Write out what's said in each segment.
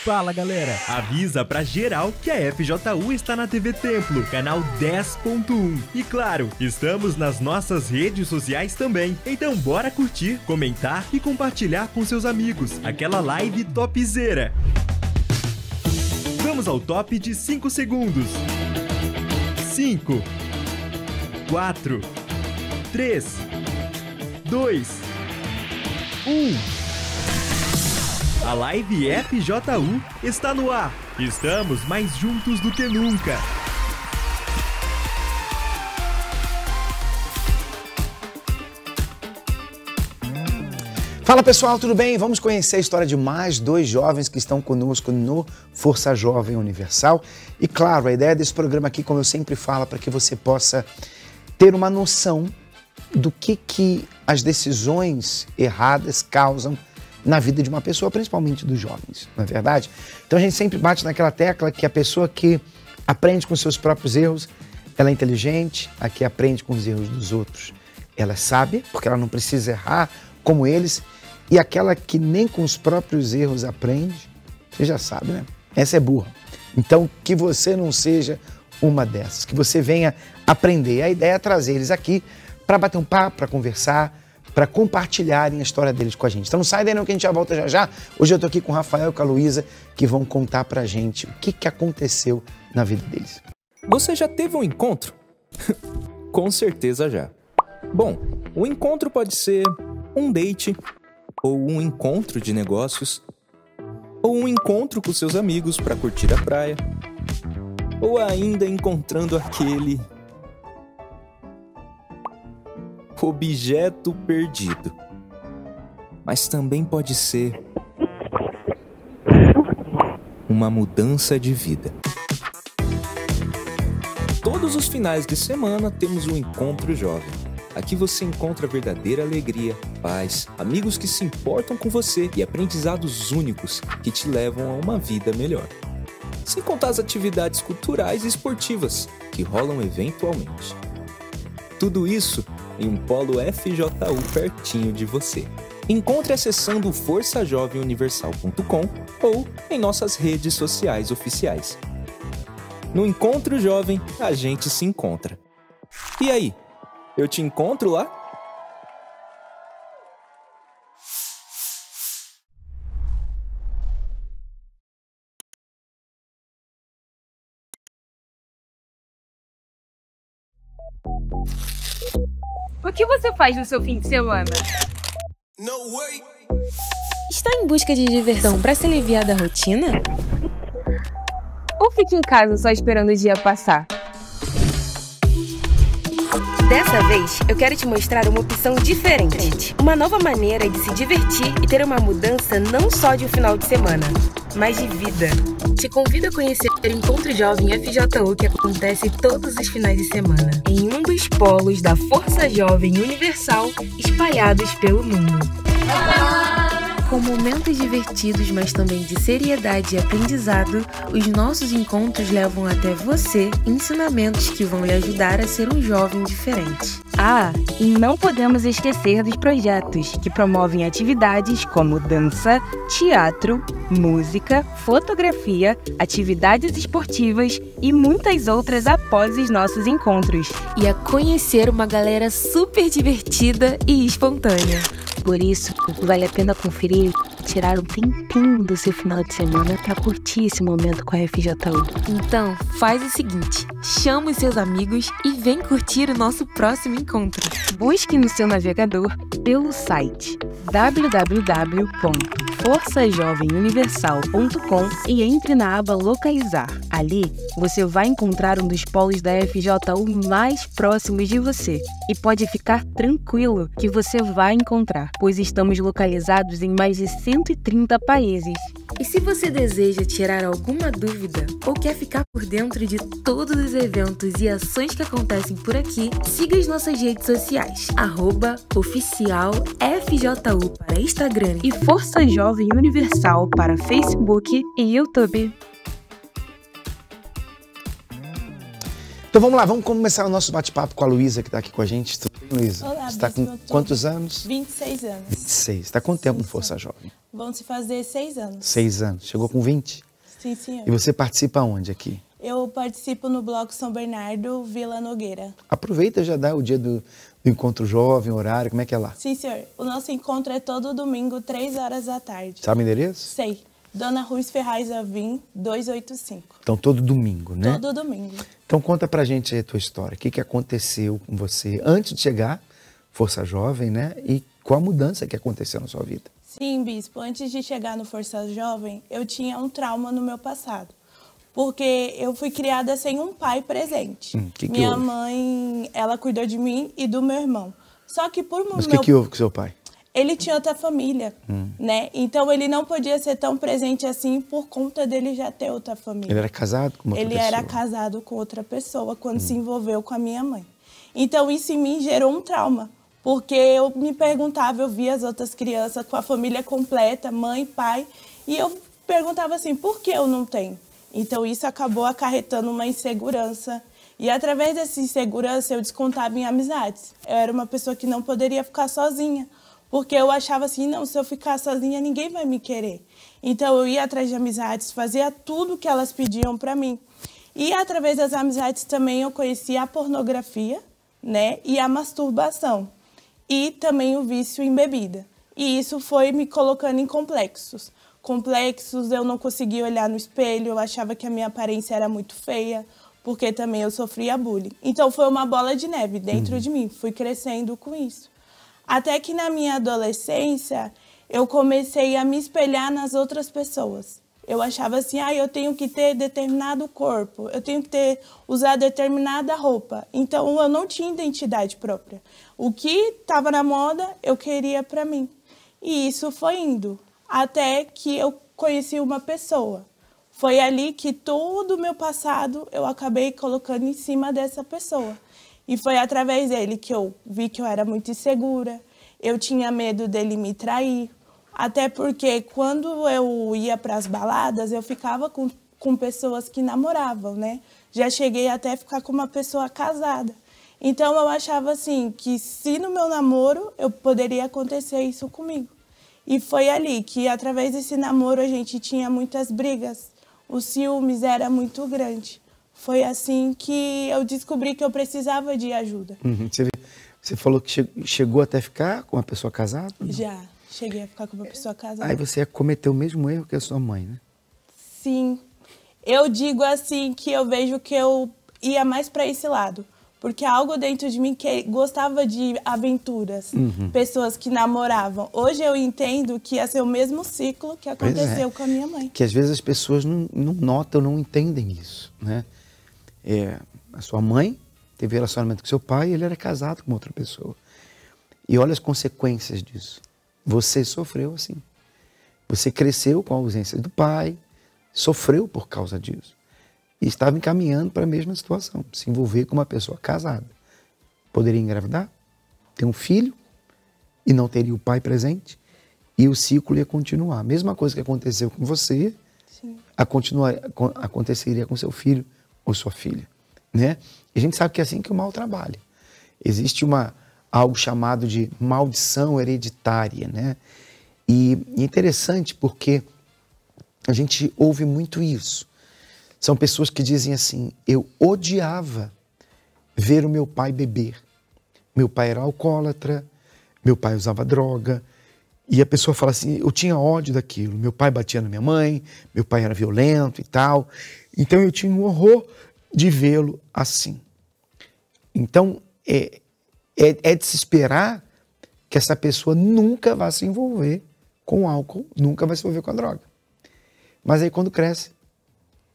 Fala galera, avisa pra geral que a FJU está na TV Templo, canal 10.1. E claro, estamos nas nossas redes sociais também. Então bora curtir, comentar e compartilhar com seus amigos aquela live topzera. Vamos ao top de 5 segundos. 5, 4, 3, 2, 1. A live FJU está no ar. Estamos mais juntos do que nunca. Fala pessoal, tudo bem? Vamos conhecer a história de mais 2 jovens que estão conosco no Força Jovem Universal. E claro, a ideia desse programa aqui, como eu sempre falo, para que você possa ter uma noção do que as decisões erradas causam na vida de uma pessoa, principalmente dos jovens, não é verdade? Então a gente sempre bate naquela tecla que a pessoa que aprende com seus próprios erros, ela é inteligente, a que aprende com os erros dos outros, ela é sábia, porque ela não precisa errar como eles, e aquela que nem com os próprios erros aprende, você já sabe, né? Essa é burra. Então que você não seja uma dessas, que você venha aprender. A ideia é trazer eles aqui para bater um papo, para conversar, para compartilharem a história deles com a gente. Então não sai daí não que a gente já volta já já. Hoje eu tô aqui com o Rafael e com a Luísa, que vão contar pra gente o que aconteceu na vida deles. Você já teve um encontro? Com certeza já. Bom, o encontro pode ser um date, ou um encontro de negócios, ou um encontro com seus amigos para curtir a praia, ou ainda encontrando aquele objeto perdido. Mas também pode ser uma mudança de vida. Todos os finais de semana temos um encontro jovem. Aqui você encontra verdadeira alegria, paz, amigos que se importam com você e aprendizados únicos que te levam a uma vida melhor. Sem contar as atividades culturais e esportivas que rolam eventualmente. Tudo isso em um polo FJU pertinho de você. Encontre acessando forçajovemuniversal.com ou em nossas redes sociais oficiais. No Encontro Jovem, a gente se encontra. E aí, eu te encontro lá? O que você faz no seu fim de semana? Está em busca de diversão para se aliviar da rotina? Ou fica em casa só esperando o dia passar? Dessa vez, eu quero te mostrar uma opção diferente. Uma nova maneira de se divertir e ter uma mudança não só de um final de semana, mas de vida. Te convido a conhecer o Encontro Jovem FJU que acontece todos os finais de semana, em um dos polos da Força Jovem Universal espalhados pelo mundo. Com momentos divertidos, mas também de seriedade e aprendizado, os nossos encontros levam até você ensinamentos que vão lhe ajudar a ser um jovem diferente. Ah, e não podemos esquecer dos projetos que promovem atividades como dança, teatro, música, fotografia, atividades esportivas e muitas outras após os nossos encontros. E a conhecer uma galera super divertida e espontânea. Por isso, vale a pena conferir e tirar um tempinho do seu final de semana para curtir esse momento com a FJU. Então, faz o seguinte, chama os seus amigos e vem curtir o nosso próximo encontro. Busque no seu navegador pelo site www.forçajovemuniversal.com e entre na aba Localizar. Ali, você vai encontrar um dos polos da FJU mais próximos de você e pode ficar tranquilo que você vai encontrar, pois estamos localizados em mais de 130 países. E se você deseja tirar alguma dúvida ou quer ficar por dentro de todos os eventos e ações que acontecem por aqui, siga as nossas redes sociais, @oficialfju para Instagram e Força Jovem Universal para Facebook e YouTube. Então vamos lá, vamos começar o nosso bate-papo com a Luísa, que está aqui com a gente. Tudo bem? Luísa, Olá, você está com Bispo, eu tô- quantos anos? 26 anos. 26. Está quanto tempo no Sim, Força senhor. Jovem? Vão se fazer 6 anos. 6 anos. Chegou com 20? Sim, senhor. E você participa onde aqui? Eu participo no Bloco São Bernardo, Vila Nogueira. Aproveita e já dá o dia do encontro jovem, horário, como é que é lá? Sim, senhor. O nosso encontro é todo domingo, 3 horas da tarde. Sabe o endereço? Sei. Dona Ruiz Ferraz Avim, 285. Então, todo domingo, né? Todo domingo. Então, conta pra gente aí a tua história. O que aconteceu com você antes de chegar, Força Jovem, né? E qual a mudança que aconteceu na sua vida? Sim, Bispo. Antes de chegar no Força Jovem, eu tinha um trauma no meu passado. Porque eu fui criada sem um pai presente. Que Minha houve? mãe, ela cuidou de mim e do meu irmão. Só que por Mas o meu que houve com seu pai? ele tinha outra família, né? Então ele não podia ser tão presente assim por conta dele já ter outra família. Ele era casado com uma outra Ele pessoa? era casado com outra pessoa quando se envolveu com a minha mãe. Então isso em mim gerou um trauma, porque eu me perguntava, eu via as outras crianças com a família completa, mãe, pai, e eu perguntava assim, por que eu não tenho? Então isso acabou acarretando uma insegurança. E através dessa insegurança eu descontava em amizades. Eu era uma pessoa que não poderia ficar sozinha, porque eu achava assim, não, se eu ficar sozinha ninguém vai me querer. Então eu ia atrás de amizades, fazia tudo que elas pediam para mim. E através das amizades também eu conhecia a pornografia, né, e a masturbação. E também o vício em bebida. E isso foi me colocando em complexos. Complexos, eu não conseguia olhar no espelho, eu achava que a minha aparência era muito feia, porque também eu sofria bullying. Então foi uma bola de neve dentro de mim, fui crescendo com isso. Até que na minha adolescência, eu comecei a me espelhar nas outras pessoas. Eu achava assim, eu tenho que ter determinado corpo, eu tenho que usar determinada roupa. Então, eu não tinha identidade própria. O que estava na moda, eu queria para mim. E isso foi indo, até que eu conheci uma pessoa. Foi ali que todo o meu passado eu acabei colocando em cima dessa pessoa. E foi através dele que eu vi que eu era muito insegura, eu tinha medo dele me trair. Até porque quando eu ia para as baladas, eu ficava com pessoas que namoravam, né? Já cheguei até a ficar com uma pessoa casada. Então eu achava assim, que se no meu namoro eu poderia acontecer isso comigo. E foi ali que, através desse namoro, a gente tinha muitas brigas. O ciúmes era muito grande. Foi assim que eu descobri que eu precisava de ajuda. Você falou que chegou até ficar com uma pessoa casada? Já cheguei a ficar com uma pessoa casada. Aí você cometeu o mesmo erro que a sua mãe, né? Sim. Eu digo assim que eu vejo que eu ia mais para esse lado. Porque algo dentro de mim que gostava de aventuras. Pessoas que namoravam. Hoje eu entendo que ia ser o mesmo ciclo que aconteceu com a minha mãe. Que às vezes as pessoas não notam, não entendem isso, né? A sua mãe teve relacionamento com seu pai e ele era casado com outra pessoa. E olha as consequências disso. Você sofreu assim. Você cresceu com a ausência do pai, sofreu por causa disso. E estava encaminhando para a mesma situação, se envolver com uma pessoa casada. Poderia engravidar, ter um filho e não teria o pai presente e o ciclo ia continuar. A mesma coisa que aconteceu com você, aconteceria com seu filho ou sua filha, né? E a gente sabe que é assim que o mal trabalha. Existe algo chamado de maldição hereditária, né? E é interessante porque a gente ouve muito isso. São pessoas que dizem assim, eu odiava ver o meu pai beber. Meu pai era alcoólatra, meu pai usava droga. E a pessoa fala assim, eu tinha ódio daquilo. Meu pai batia na minha mãe, meu pai era violento e tal. Então eu tinha um horror de vê-lo assim. Então é de se esperar que essa pessoa nunca vai se envolver com álcool, nunca vai se envolver com a droga. Mas aí quando cresce,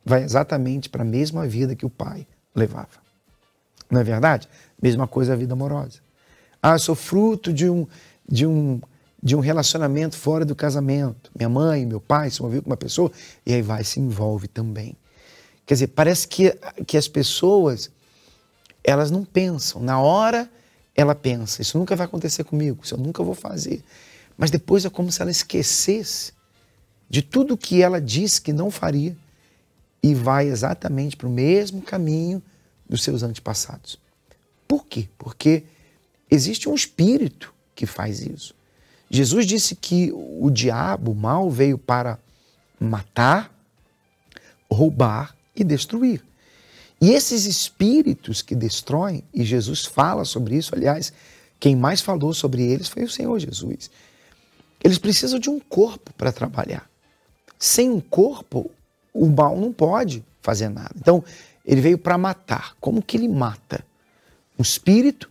vai exatamente para a mesma vida que o pai levava. Não é verdade? Mesma coisa a vida amorosa. Eu sou fruto de um relacionamento fora do casamento. Minha mãe, meu pai se envolveu com uma pessoa e aí se envolve também. Quer dizer, parece que as pessoas, elas não pensam. Na hora, ela pensa, isso nunca vai acontecer comigo, isso eu nunca vou fazer. Mas depois é como se ela esquecesse de tudo que ela disse que não faria e vai exatamente para o mesmo caminho dos seus antepassados. Por quê? Porque existe um espírito que faz isso. Jesus disse que o diabo, o mal, veio para matar, roubar e destruir. E esses espíritos que destroem, e Jesus fala sobre isso, aliás, quem mais falou sobre eles foi o Senhor Jesus. Eles precisam de um corpo para trabalhar. Sem um corpo, o mal não pode fazer nada. Então, ele veio para matar. Como que ele mata? Um espírito,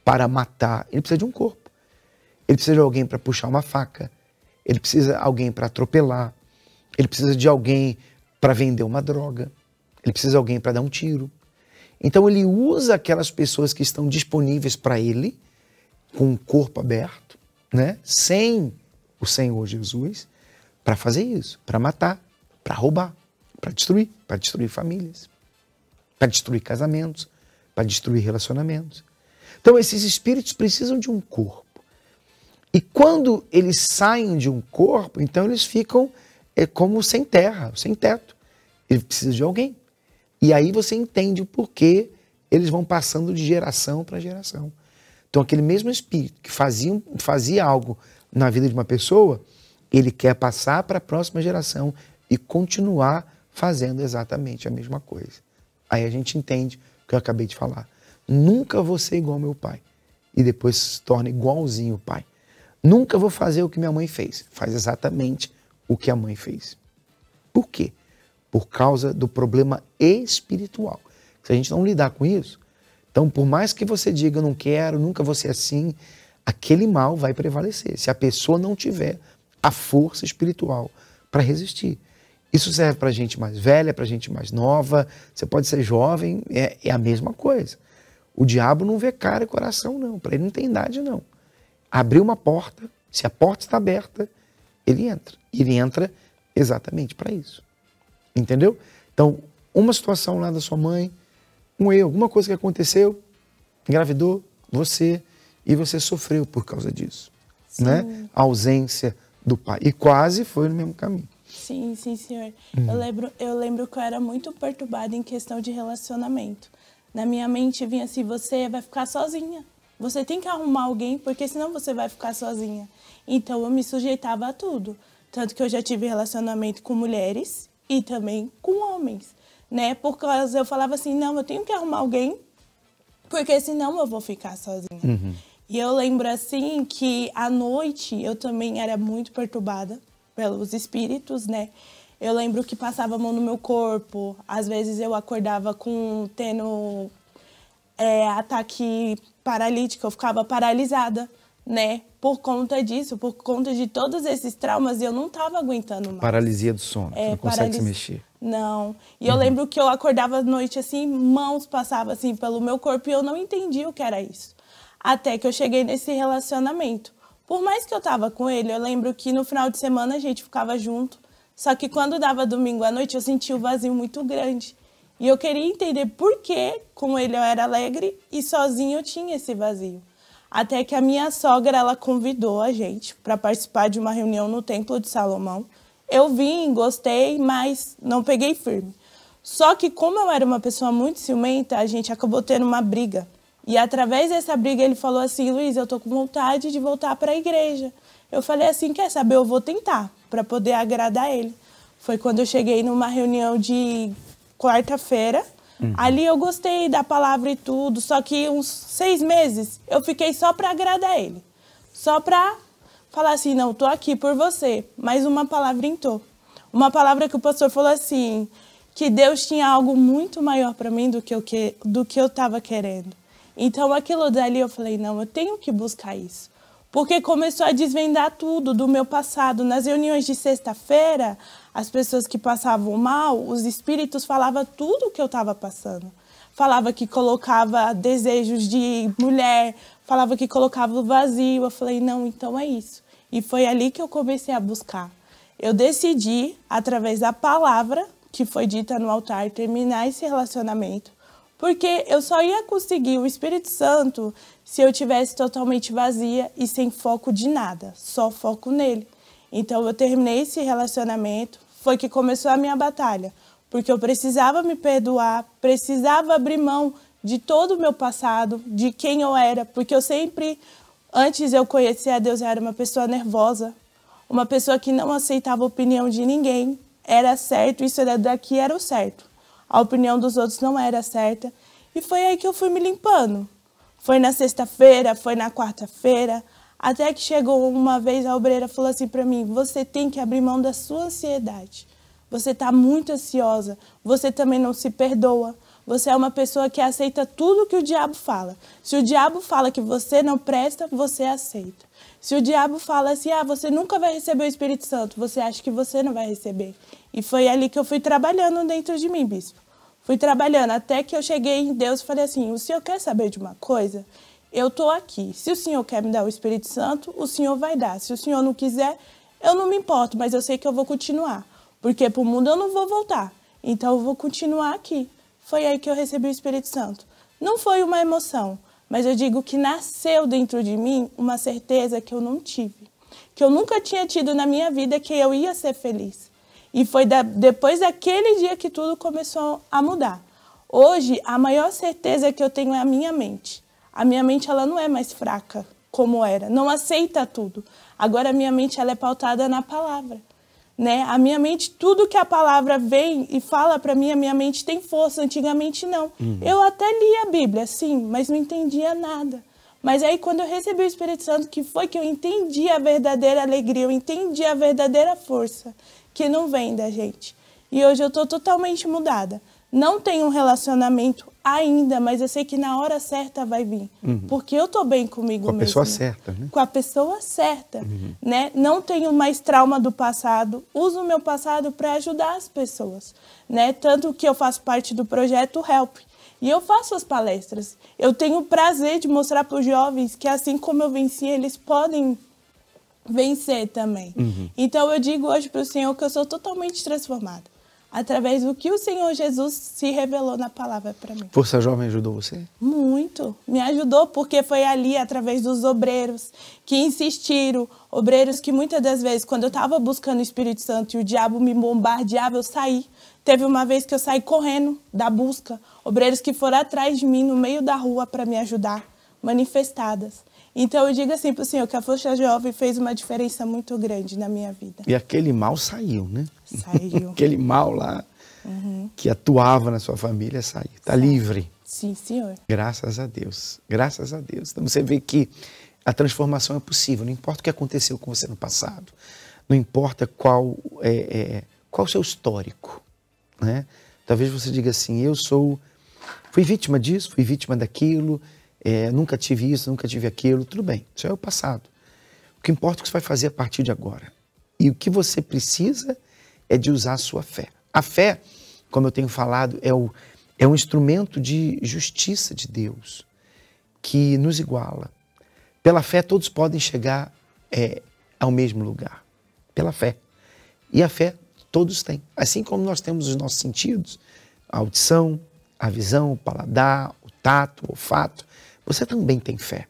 para matar, ele precisa de um corpo. Ele precisa de alguém para puxar uma faca. Ele precisa de alguém para atropelar. Ele precisa de alguém para vender uma droga. Ele precisa de alguém para dar um tiro. Então ele usa aquelas pessoas que estão disponíveis para ele, com o corpo aberto, né? Sem o Senhor Jesus, para fazer isso, para matar, para roubar, para destruir famílias, para destruir casamentos, para destruir relacionamentos. Então esses espíritos precisam de um corpo. E quando eles saem de um corpo, então eles ficam como sem terra, sem teto. Ele precisa de alguém. E aí você entende o porquê eles vão passando de geração para geração. Então aquele mesmo espírito que fazia algo na vida de uma pessoa, ele quer passar para a próxima geração e continuar fazendo exatamente a mesma coisa. Aí a gente entende o que eu acabei de falar. Nunca vou ser igual ao meu pai. E depois se torna igualzinho o pai. Nunca vou fazer o que minha mãe fez. Faz exatamente o que a mãe fez. Por quê? Por causa do problema espiritual. Se a gente não lidar com isso, então por mais que você diga, eu não quero, nunca vou ser assim, aquele mal vai prevalecer. Se a pessoa não tiver a força espiritual para resistir. Isso serve para gente mais velha, para gente mais nova, você pode ser jovem, é a mesma coisa. O diabo não vê cara e coração, não. Para ele não tem idade, não. Abriu uma porta, se a porta está aberta, ele entra. E ele entra exatamente para isso. Entendeu? Então, uma situação lá da sua mãe, um erro, alguma coisa que aconteceu, engravidou você, e você sofreu por causa disso. Né? A ausência do pai. E quase foi no mesmo caminho. Sim, sim, senhor. Eu lembro que eu era muito perturbada em questão de relacionamento. Na minha mente vinha assim, você vai ficar sozinha. Você tem que arrumar alguém, porque senão você vai ficar sozinha. Então eu me sujeitava a tudo. Tanto que eu já tive relacionamento com mulheres e também com homens. Né? Porque eu falava assim, não, eu tenho que arrumar alguém, porque senão eu vou ficar sozinha. E eu lembro assim que à noite eu também era muito perturbada pelos espíritos, né? Eu lembro que passava a mão no meu corpo, às vezes eu acordava tendo ataque paralítico, eu ficava paralisada, né? Por conta disso, por conta de todos esses traumas, eu não estava aguentando mais. Paralisia do sono, você não consegue se mexer. Não. E eu lembro que eu acordava à noite assim, mãos passavam assim pelo meu corpo e eu não entendia o que era isso. Até que eu cheguei nesse relacionamento. Por mais que eu tava com ele, eu lembro que no final de semana a gente ficava junto. Só que quando dava domingo à noite, eu sentia um vazio muito grande. E eu queria entender por que com ele eu era alegre e sozinho eu tinha esse vazio. Até que a minha sogra, ela convidou a gente para participar de uma reunião no Templo de Salomão. Eu vim, gostei, mas não peguei firme. Só que como eu era uma pessoa muito ciumenta, a gente acabou tendo uma briga. E através dessa briga ele falou assim, Luiz, eu tô com vontade de voltar para a igreja. Eu falei assim, quer saber, eu vou tentar, para poder agradar ele. Foi quando eu cheguei numa reunião de quarta-feira. Ali eu gostei da palavra e tudo, só que uns 6 meses eu fiquei só para agradar ele. Só para falar assim, não, tô aqui por você. Mas uma palavra entrou. Uma palavra que o pastor falou assim, que Deus tinha algo muito maior para mim do que eu estava querendo. Então aquilo dali eu falei, não, eu tenho que buscar isso. Porque começou a desvendar tudo do meu passado. Nas reuniões de sexta-feira, as pessoas que passavam mal, os espíritos falavam tudo o que eu estava passando. Falava que colocava desejos de mulher, falava que colocava o vazio. Eu falei, não, então é isso. E foi ali que eu comecei a buscar. Eu decidi, através da palavra que foi dita no altar, terminar esse relacionamento. Porque eu só ia conseguir o Espírito Santo se eu tivesse totalmente vazia e sem foco de nada, só foco nele. Então eu terminei esse relacionamento, foi que começou a minha batalha, porque eu precisava me perdoar, precisava abrir mão de todo o meu passado, de quem eu era, porque eu sempre, antes eu conhecer a Deus, eu era uma pessoa nervosa, uma pessoa que não aceitava a opinião de ninguém, era certo, isso daqui era o certo. A opinião dos outros não era certa. E foi aí que eu fui me limpando. Foi na sexta-feira, foi na quarta-feira, até que chegou uma vez a obreira falou assim para mim, você tem que abrir mão da sua ansiedade. Você está muito ansiosa, você também não se perdoa. Você é uma pessoa que aceita tudo que o diabo fala. Se o diabo fala que você não presta, você aceita. Se o diabo fala assim, você nunca vai receber o Espírito Santo, você acha que você não vai receber. E foi ali que eu fui trabalhando dentro de mim, bispo. Fui trabalhando até que eu cheguei em Deus e falei assim, o senhor quer saber de uma coisa? Eu estou aqui. Se o senhor quer me dar o Espírito Santo, o senhor vai dar. Se o senhor não quiser, eu não me importo, mas eu sei que eu vou continuar. Porque para o mundo eu não vou voltar. Então eu vou continuar aqui. Foi aí que eu recebi o Espírito Santo. Não foi uma emoção, mas eu digo que nasceu dentro de mim uma certeza que eu não tive. Que eu nunca tinha tido na minha vida, que eu ia ser feliz. E foi depois daquele dia que tudo começou a mudar. Hoje, a maior certeza que eu tenho é a minha mente. A minha mente ela não é mais fraca como era, não aceita tudo. Agora a minha mente ela é pautada na palavra. Né? A minha mente, tudo que a palavra vem e fala para mim, a minha mente tem força. Antigamente não. Eu até lia a Bíblia, sim, mas não entendia nada. Mas aí quando eu recebi o Espírito Santo, que foi que eu entendi a verdadeira alegria, eu entendi a verdadeira força, que não vem da gente. E hoje eu estou totalmente mudada. Não tenho um relacionamento ainda, mas eu sei que na hora certa vai vir. Porque eu estou bem comigo mesma. Com a pessoa certa, né? Com a pessoa certa, né? Não tenho mais trauma do passado. Uso o meu passado para ajudar as pessoas, né? Tanto que eu faço parte do projeto Help. E eu faço as palestras. Eu tenho o prazer de mostrar para os jovens que assim como eu venci, eles podem vencer também. Então eu digo hoje para o Senhor que eu sou totalmente transformada. Através do que o Senhor Jesus se revelou na palavra para mim. Força Jovem ajudou você? Muito. Me ajudou porque foi ali, através dos obreiros que insistiram. Obreiros que muitas das vezes, quando eu estava buscando o Espírito Santo e o diabo me bombardeava, eu saí. Teve uma vez que eu saí correndo da busca. Obreiros que foram atrás de mim no meio da rua para me ajudar, manifestadas. Então eu digo assim para o Senhor que a Força Jovem fez uma diferença muito grande na minha vida. E aquele mal saiu, né? Saiu. Aquele mal lá que atuava na sua família saiu. Está livre. Sim, Senhor. Graças a Deus. Graças a Deus. Então você vê que a transformação é possível. Não importa o que aconteceu com você no passado. Não importa qual o seu histórico, né? Talvez você diga assim, fui vítima disso, fui vítima daquilo, nunca tive isso, nunca tive aquilo, tudo bem, isso é o passado. O que importa é o que você vai fazer a partir de agora. E o que você precisa é de usar a sua fé. A fé, como eu tenho falado, é um instrumento de justiça de Deus, que nos iguala. Pela fé todos podem chegar ao mesmo lugar, pela fé. E a fé todos têm. Assim como nós temos os nossos sentidos, a audição, a visão, o paladar, o tato, o olfato, você também tem fé.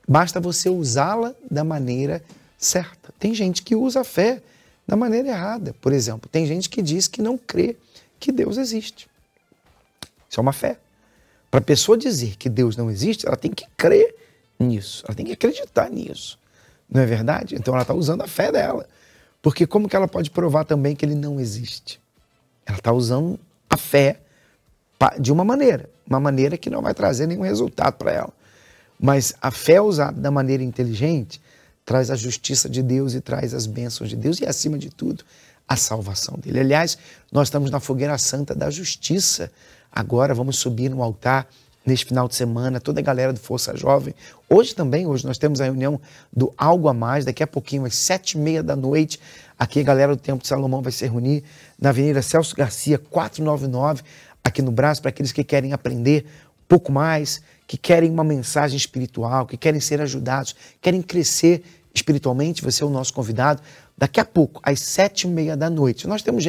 Basta você usá-la da maneira certa. Tem gente que usa a fé da maneira errada. Por exemplo, tem gente que diz que não crê que Deus existe. Isso é uma fé. Para a pessoa dizer que Deus não existe, ela tem que crer nisso. Ela tem que acreditar nisso. Não é verdade? Então ela está usando a fé dela. Porque como que ela pode provar também que ele não existe? Ela está usando a fé de uma maneira que não vai trazer nenhum resultado para ela. Mas a fé usada da maneira inteligente traz a justiça de Deus e traz as bênçãos de Deus e, acima de tudo, a salvação dele. Aliás, nós estamos na fogueira santa da justiça. Agora vamos subir no altar neste final de semana, toda a galera do Força Jovem. Hoje nós temos a reunião do Algo a Mais, daqui a pouquinho, às 7h30 da noite. Aqui a galera do Templo de Salomão vai se reunir na Avenida Celso Garcia, 499, aqui no Brás, para aqueles que querem aprender um pouco mais, que querem uma mensagem espiritual, que querem ser ajudados, querem crescer espiritualmente. Você é o nosso convidado. Daqui a pouco, às 7h30 da noite. Nós temos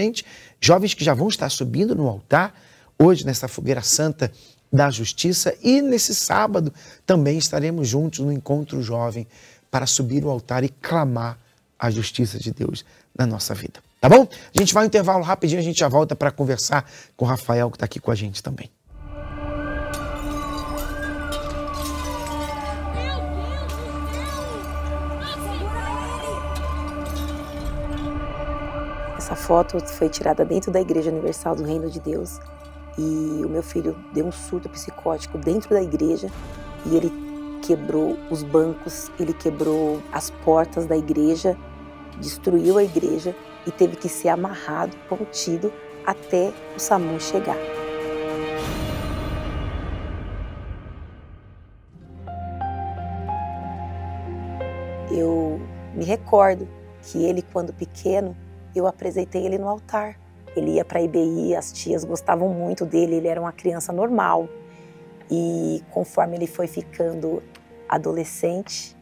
jovens que já vão estar subindo no altar, hoje nessa fogueira santa da justiça, e nesse sábado também estaremos juntos no Encontro Jovem para subir o altar e clamar a justiça de Deus na nossa vida. Tá bom? A gente vai ao intervalo rapidinho, a gente já volta para conversar com o Rafael, que está aqui com a gente também. foto foi tirada dentro da Igreja Universal do Reino de Deus e o meu filho deu um surto psicótico dentro da igreja e ele quebrou os bancos, ele quebrou as portas da igreja, destruiu a igreja e teve que ser amarrado, contido até o SAMU chegar. Eu me recordo que ele, quando pequeno, eu apresentei ele no altar. Ele ia para a IBI, as tias gostavam muito dele, ele era uma criança normal. E conforme ele foi ficando adolescente,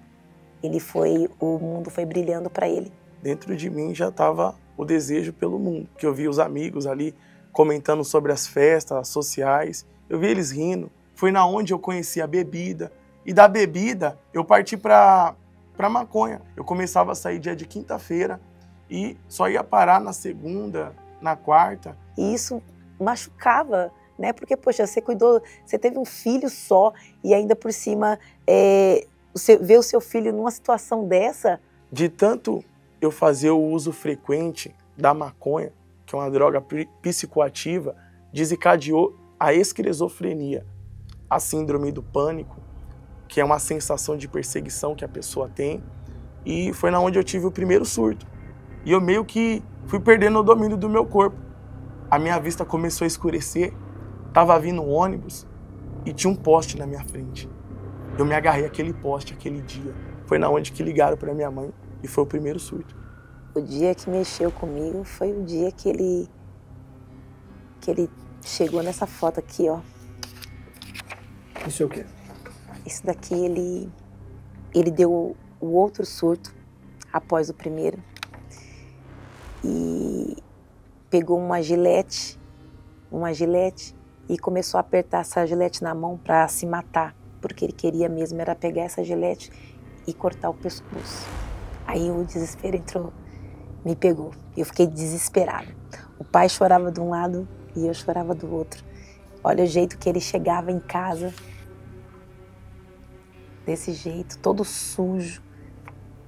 o mundo foi brilhando para ele. Dentro de mim já estava o desejo pelo mundo, que eu via os amigos ali comentando sobre as festas sociais, eu via eles rindo. Foi na onde eu conheci a bebida, e da bebida eu parti para maconha. Eu começava a sair dia de quinta-feira e só ia parar na segunda, na quarta. E isso machucava, né? Porque, poxa, você cuidou, você teve um filho só e ainda por cima você vê o seu filho numa situação dessa. De tanto eu fazer o uso frequente da maconha, que é uma droga psicoativa, desencadeou a esquizofrenia, a síndrome do pânico, que é uma sensação de perseguição que a pessoa tem, e foi na onde eu tive o primeiro surto. E eu meio que fui perdendo o domínio do meu corpo. A minha vista começou a escurecer, tava vindo um ônibus e tinha um poste na minha frente. Eu me agarrei àquele poste aquele dia. Foi na onde que ligaram para minha mãe e foi o primeiro surto. O dia que mexeu comigo foi o dia que ele chegou nessa foto aqui, ó. Isso é o quê? Isso daqui ele deu o outro surto após o primeiro e pegou uma gilete e começou a apertar essa gilete na mão para se matar, porque ele queria mesmo era pegar essa gilete e cortar o pescoço. Aí o desespero entrou, me pegou, eu fiquei desesperada. O pai chorava de um lado e eu chorava do outro. Olha o jeito que ele chegava em casa, desse jeito, todo sujo,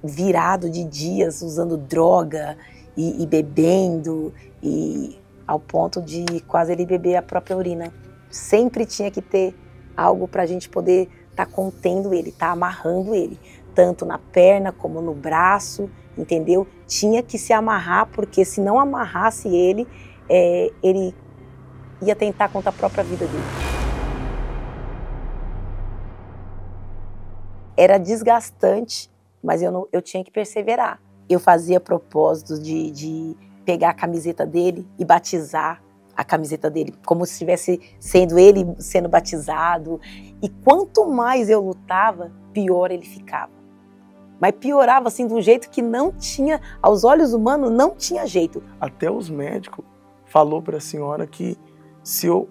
virado de dias, usando droga e bebendo, e ao ponto de quase ele beber a própria urina. Sempre tinha que ter algo para a gente poder estar contendo ele, estar amarrando ele, tanto na perna como no braço, entendeu? Tinha que se amarrar, porque se não amarrasse ele, ele ia tentar contra a própria vida dele. Era desgastante, mas eu tinha que perseverar. Eu fazia propósito de pegar a camiseta dele e batizar a camiseta dele, como se estivesse sendo ele sendo batizado. E quanto mais eu lutava, pior ele ficava. Mas piorava assim de um jeito que não tinha, aos olhos humanos, não tinha jeito. Até os médicos falou para a senhora que se eu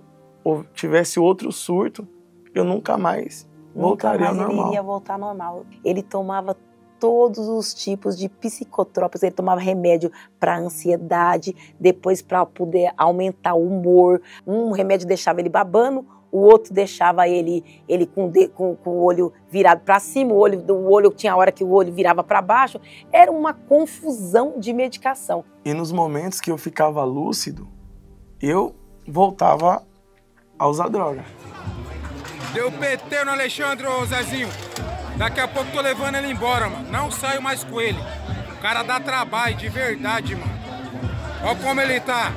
tivesse outro surto, eu nunca mais voltaria ao normal. Ele iria voltar ao normal. Ele tomava todos os tipos de psicotrópicos, ele tomava remédio para ansiedade, depois para poder aumentar o humor. Um remédio deixava ele babando, o outro deixava ele com o olho virado para cima, o olho tinha hora que o olho virava para baixo. Era uma confusão de medicação. E nos momentos que eu ficava lúcido, eu voltava a usar droga. Deu PT no Alexandre, ô Zezinho. Daqui a pouco tô levando ele embora, mano. Não saio mais com ele. O cara dá trabalho, de verdade, mano. Olha como ele tá.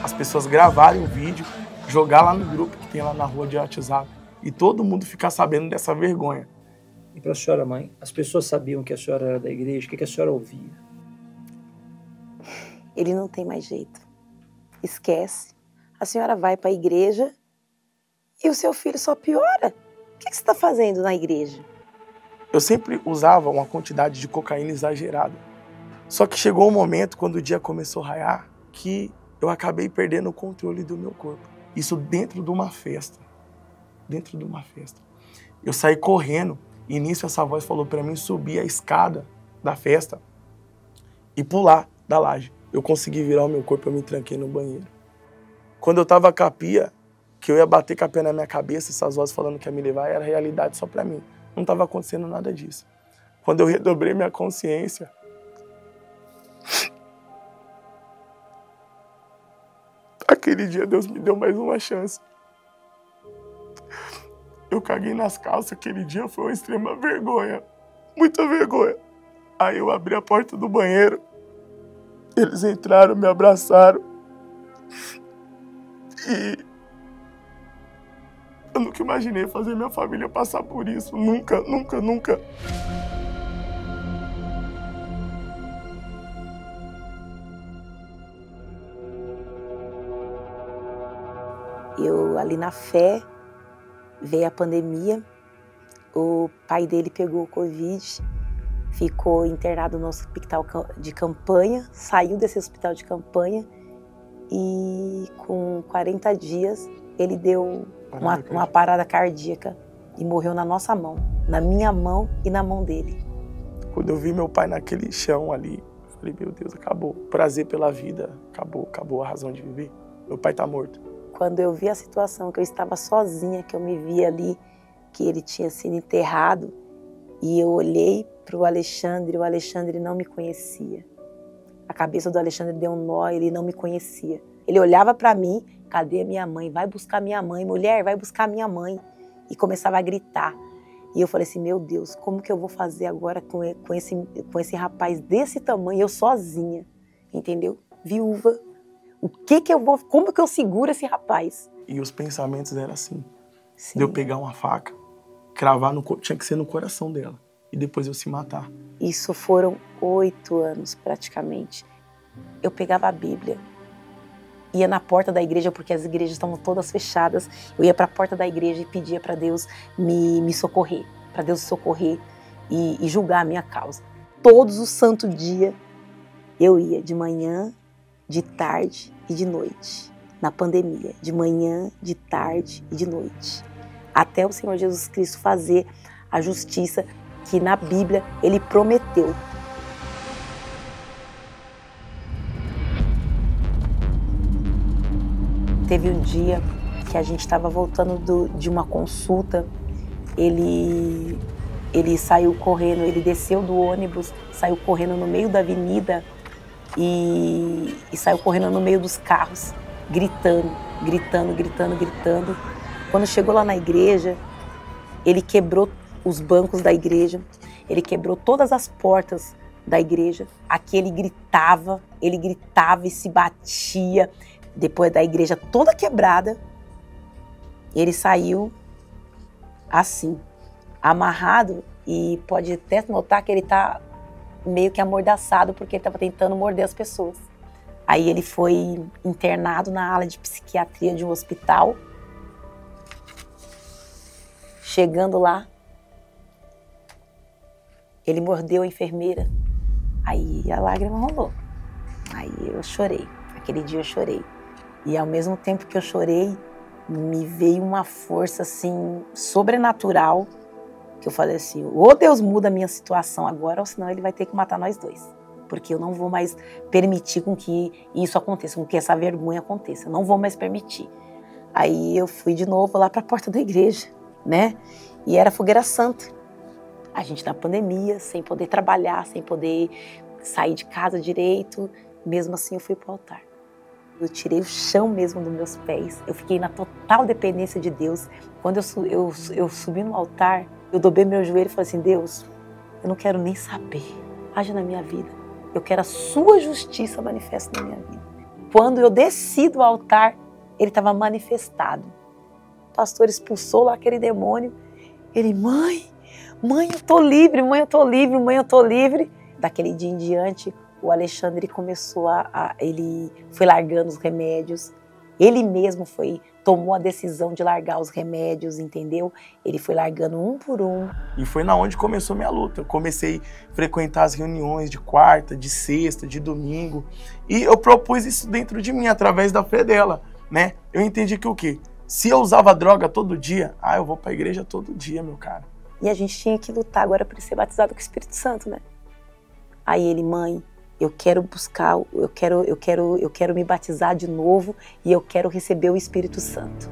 As pessoas gravarem o vídeo, jogar lá no grupo que tem lá na rua de WhatsApp. E todo mundo ficar sabendo dessa vergonha. E para a senhora, mãe, as pessoas sabiam que a senhora era da igreja? O que a senhora ouvia? Ele não tem mais jeito. Esquece. A senhora vai para a igreja e o seu filho só piora. O que você está fazendo na igreja? Eu sempre usava uma quantidade de cocaína exagerada. Só que chegou um momento, quando o dia começou a raiar, que eu acabei perdendo o controle do meu corpo. Isso dentro de uma festa. Dentro de uma festa. Eu saí correndo e nisso essa voz falou para mim subir a escada da festa e pular da laje. Eu consegui virar o meu corpo, eu me tranquei no banheiro. Quando eu tava com a pia, que eu ia bater com a pia na minha cabeça, essas vozes falando que ia me levar, era realidade só pra mim. Não estava acontecendo nada disso. Quando eu redobrei minha consciência, aquele dia Deus me deu mais uma chance. Eu caguei nas calças, aquele dia foi uma extrema vergonha, muita vergonha. Aí eu abri a porta do banheiro, eles entraram, me abraçaram e eu nunca imaginei fazer minha família passar por isso, nunca, nunca, nunca. Eu ali na fé, veio a pandemia, o pai dele pegou o Covid, ficou internado no hospital de campanha, saiu desse hospital de campanha e com 40 dias ele deu uma parada cardíaca e morreu na nossa mão, na minha mão e na mão dele. Quando eu vi meu pai naquele chão ali, eu falei, meu Deus, acabou. O prazer pela vida, acabou a razão de viver. Meu pai tá morto. Quando eu vi a situação, que eu estava sozinha, que eu me vi ali, que ele tinha sido enterrado, e eu olhei para o Alexandre não me conhecia. A cabeça do Alexandre deu um nó, ele não me conhecia. Ele olhava para mim, cadê a minha mãe? Vai buscar minha mãe, mulher, vai buscar minha mãe. E começava a gritar. E eu falei assim, meu Deus, como que eu vou fazer agora com esse rapaz desse tamanho, eu sozinha, entendeu? Viúva. Como que eu seguro esse rapaz? E os pensamentos eram assim. Sim. De eu pegar uma faca, cravar tinha que ser no coração dela. E depois eu se matar. Isso foram 8 anos, praticamente. Eu pegava a Bíblia, ia na porta da igreja, porque as igrejas estavam todas fechadas. Eu ia para a porta da igreja e pedia para Deus me socorrer, para Deus socorrer e julgar a minha causa. Todos os santos dias eu ia, de manhã, de tarde e de noite, na pandemia, de manhã, de tarde e de noite, até o Senhor Jesus Cristo fazer a justiça que na Bíblia Ele prometeu. Teve um dia que a gente estava voltando de uma consulta, ele saiu correndo, ele desceu do ônibus, saiu correndo no meio da avenida e saiu correndo no meio dos carros, gritando. Quando chegou lá na igreja, ele quebrou os bancos da igreja, ele quebrou todas as portas da igreja. Aqui ele gritava e se batia. Depois da igreja toda quebrada, ele saiu assim, amarrado, e pode até notar que ele está meio que amordaçado porque ele estava tentando morder as pessoas. Aí ele foi internado na ala de psiquiatria de um hospital. Chegando lá, ele mordeu a enfermeira. Aí a lágrima rolou. Aí eu chorei. Aquele dia eu chorei. E ao mesmo tempo que eu chorei, me veio uma força assim sobrenatural, que eu falei assim, ou Deus muda a minha situação agora, ou senão Ele vai ter que matar nós dois. Porque eu não vou mais permitir com que isso aconteça, com que essa vergonha aconteça. Eu não vou mais permitir. Aí eu fui de novo lá para a porta da igreja, né? E era fogueira santa. A gente na pandemia, sem poder trabalhar, sem poder sair de casa direito. Mesmo assim eu fui para o altar. Eu tirei o chão mesmo dos meus pés. Eu fiquei na total dependência de Deus. Quando eu subi no altar, eu dobrei meu joelho e falei assim, Deus, eu não quero nem saber. Haja na minha vida. Eu quero a sua justiça manifesta na minha vida. Quando eu desci do altar, ele estava manifestado. O pastor expulsou lá aquele demônio. Ele, mãe, eu tô livre, mãe, eu tô livre, mãe, eu tô livre. Daquele dia em diante, o Alexandre começou ele foi largando os remédios. Ele mesmo tomou a decisão de largar os remédios, entendeu? Ele foi largando um por um. E foi na onde começou minha luta. Eu comecei a frequentar as reuniões de quarta, de sexta, de domingo. E eu propus isso dentro de mim, através da fé dela, né? Eu entendi que o quê? Se eu usava droga todo dia, eu vou pra igreja todo dia, meu cara. E a gente tinha que lutar agora para ser batizado com o Espírito Santo, né? Aí ele, mãe, eu quero buscar, eu quero me batizar de novo e eu quero receber o Espírito Santo.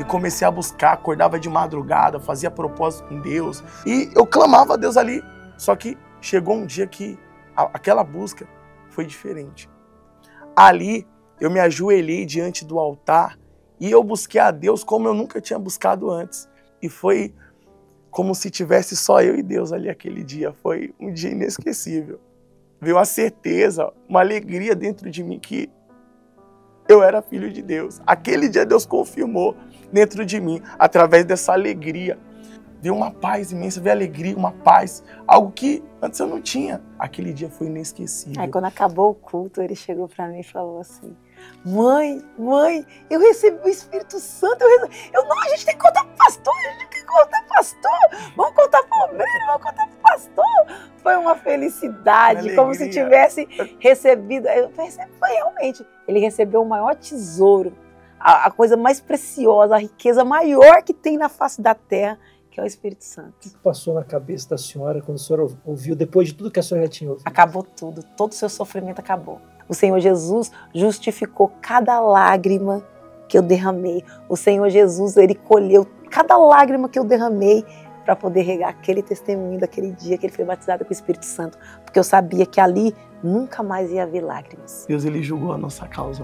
e comecei a buscar, acordava de madrugada, fazia propósito com Deus. E eu clamava a Deus ali, só que chegou um dia que aquela busca foi diferente. Ali eu me ajoelhei diante do altar e eu busquei a Deus como eu nunca tinha buscado antes. E foi como se tivesse só eu e Deus ali aquele dia. Foi um dia inesquecível. Veio a certeza, uma alegria dentro de mim que eu era filho de Deus. Aquele dia Deus confirmou dentro de mim, através dessa alegria. Veio uma paz imensa, veio alegria, uma paz, algo que antes eu não tinha. Aquele dia foi inesquecível. Aí quando acabou o culto, ele chegou para mim e falou assim: mãe, eu recebi o Espírito Santo, não, a gente tem que contar pro pastor, vamos contar pro obreiro, vamos contar pro pastor. Foi uma felicidade, como se tivesse recebido, foi realmente, ele recebeu o maior tesouro, a coisa mais preciosa, a riqueza maior que tem na face da terra, que é o Espírito Santo. O que passou na cabeça da senhora quando a senhora ouviu, depois de tudo que a senhora já tinha ouvido? Acabou tudo, todo o seu sofrimento acabou. O Senhor Jesus justificou cada lágrima que eu derramei. O Senhor Jesus, Ele colheu cada lágrima que eu derramei para poder regar aquele testemunho daquele dia que Ele foi batizado com o Espírito Santo. Porque eu sabia que ali nunca mais ia haver lágrimas. Deus, Ele julgou a nossa causa.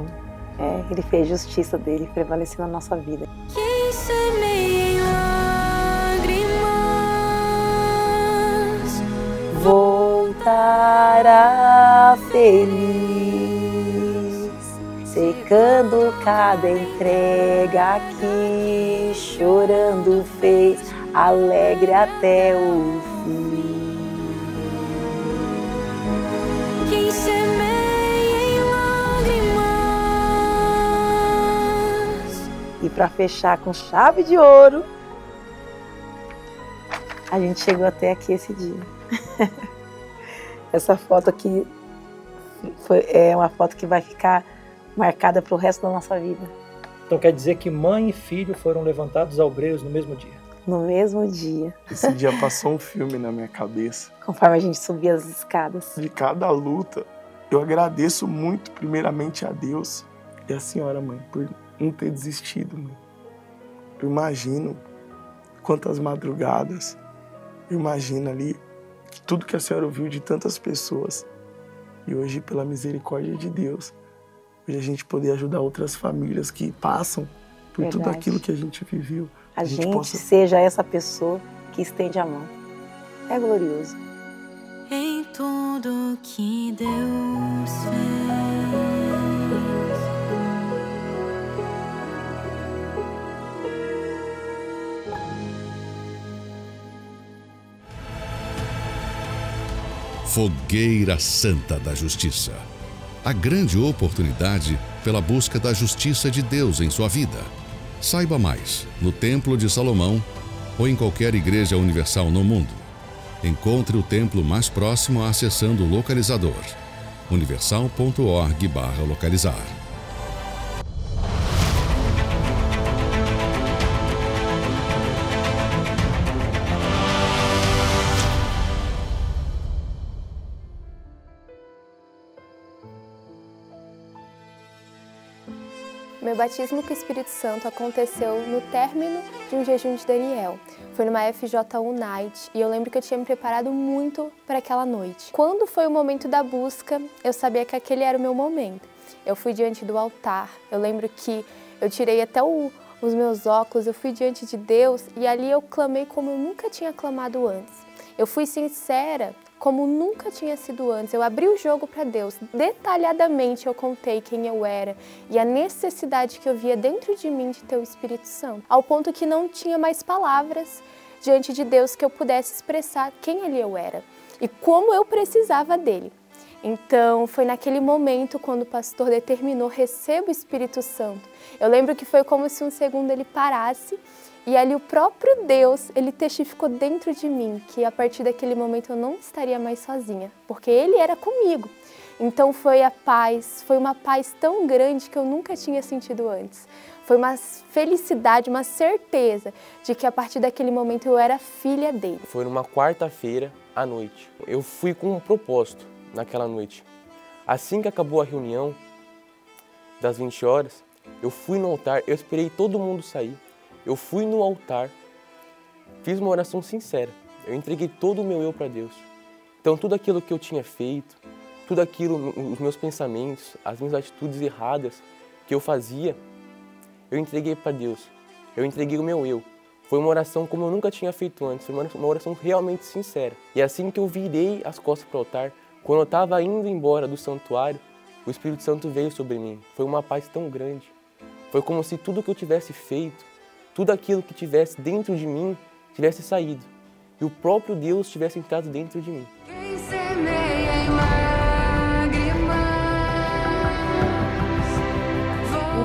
Ele fez justiça dele, prevaleceu na nossa vida. Quem semeia em lágrimas voltará feliz, secando cada entrega que chorando fez, alegre até o fim. Quem semeia em lágrimas. E para fechar com chave de ouro, a gente chegou até aqui esse dia. Essa foto aqui é uma foto que vai ficar marcada para o resto da nossa vida. Então quer dizer que mãe e filho foram levantados obreiros no mesmo dia? No mesmo dia. Esse dia passou um filme na minha cabeça. Conforme a gente subia as escadas. De cada luta, eu agradeço muito primeiramente a Deus e a senhora, mãe, por não ter desistido, mãe. Eu imagino quantas madrugadas, eu imagino ali tudo que a senhora ouviu de tantas pessoas. E hoje, pela misericórdia de Deus, hoje a gente poder ajudar outras famílias que passam por tudo aquilo que a gente viveu. A gente seja essa pessoa que estende a mão. É glorioso. Em tudo que Deus fez. Fogueira Santa da Justiça. A grande oportunidade pela busca da justiça de Deus em sua vida. Saiba mais no Templo de Salomão ou em qualquer igreja universal no mundo. Encontre o templo mais próximo acessando o localizador universal.org/localizar. Meu batismo com o Espírito Santo aconteceu no término de um jejum de Daniel. Foi numa FJU Night e eu lembro que eu tinha me preparado muito para aquela noite. Quando foi o momento da busca, eu sabia que aquele era o meu momento. Eu fui diante do altar, eu lembro que eu tirei até os meus óculos, eu fui diante de Deus e ali eu clamei como eu nunca tinha clamado antes. Eu fui sincera como nunca tinha sido antes. Eu abri o jogo para Deus. Detalhadamente eu contei quem eu era e a necessidade que eu via dentro de mim de ter o Espírito Santo. Ao ponto que não tinha mais palavras diante de Deus que eu pudesse expressar quem eu era e como eu precisava dele. Então foi naquele momento quando o pastor determinou: receba o Espírito Santo. Eu lembro que foi como se um segundo ele parasse e ali o próprio Deus, ele testificou dentro de mim que a partir daquele momento eu não estaria mais sozinha, porque ele era comigo. Então foi a paz, foi uma paz tão grande que eu nunca tinha sentido antes. Foi uma felicidade, uma certeza de que a partir daquele momento eu era filha dele. Foi numa quarta-feira à noite. Eu fui com um propósito naquela noite. Assim que acabou a reunião das 20 horas, eu fui no altar, eu esperei todo mundo sair. eu fui no altar, fiz uma oração sincera. Eu entreguei todo o meu eu para Deus. Então tudo aquilo que eu tinha feito, tudo aquilo, os meus pensamentos, as minhas atitudes erradas que eu fazia, eu entreguei para Deus. Eu entreguei o meu eu. Foi uma oração como eu nunca tinha feito antes, foi uma oração realmente sincera. E assim que eu virei as costas para o altar, quando eu estava indo embora do santuário, o Espírito Santo veio sobre mim. Foi uma paz tão grande. Foi como se tudo que eu tivesse feito, tudo aquilo que tivesse dentro de mim, tivesse saído. E o próprio Deus tivesse entrado dentro de mim. Quem semeia em lágrimas.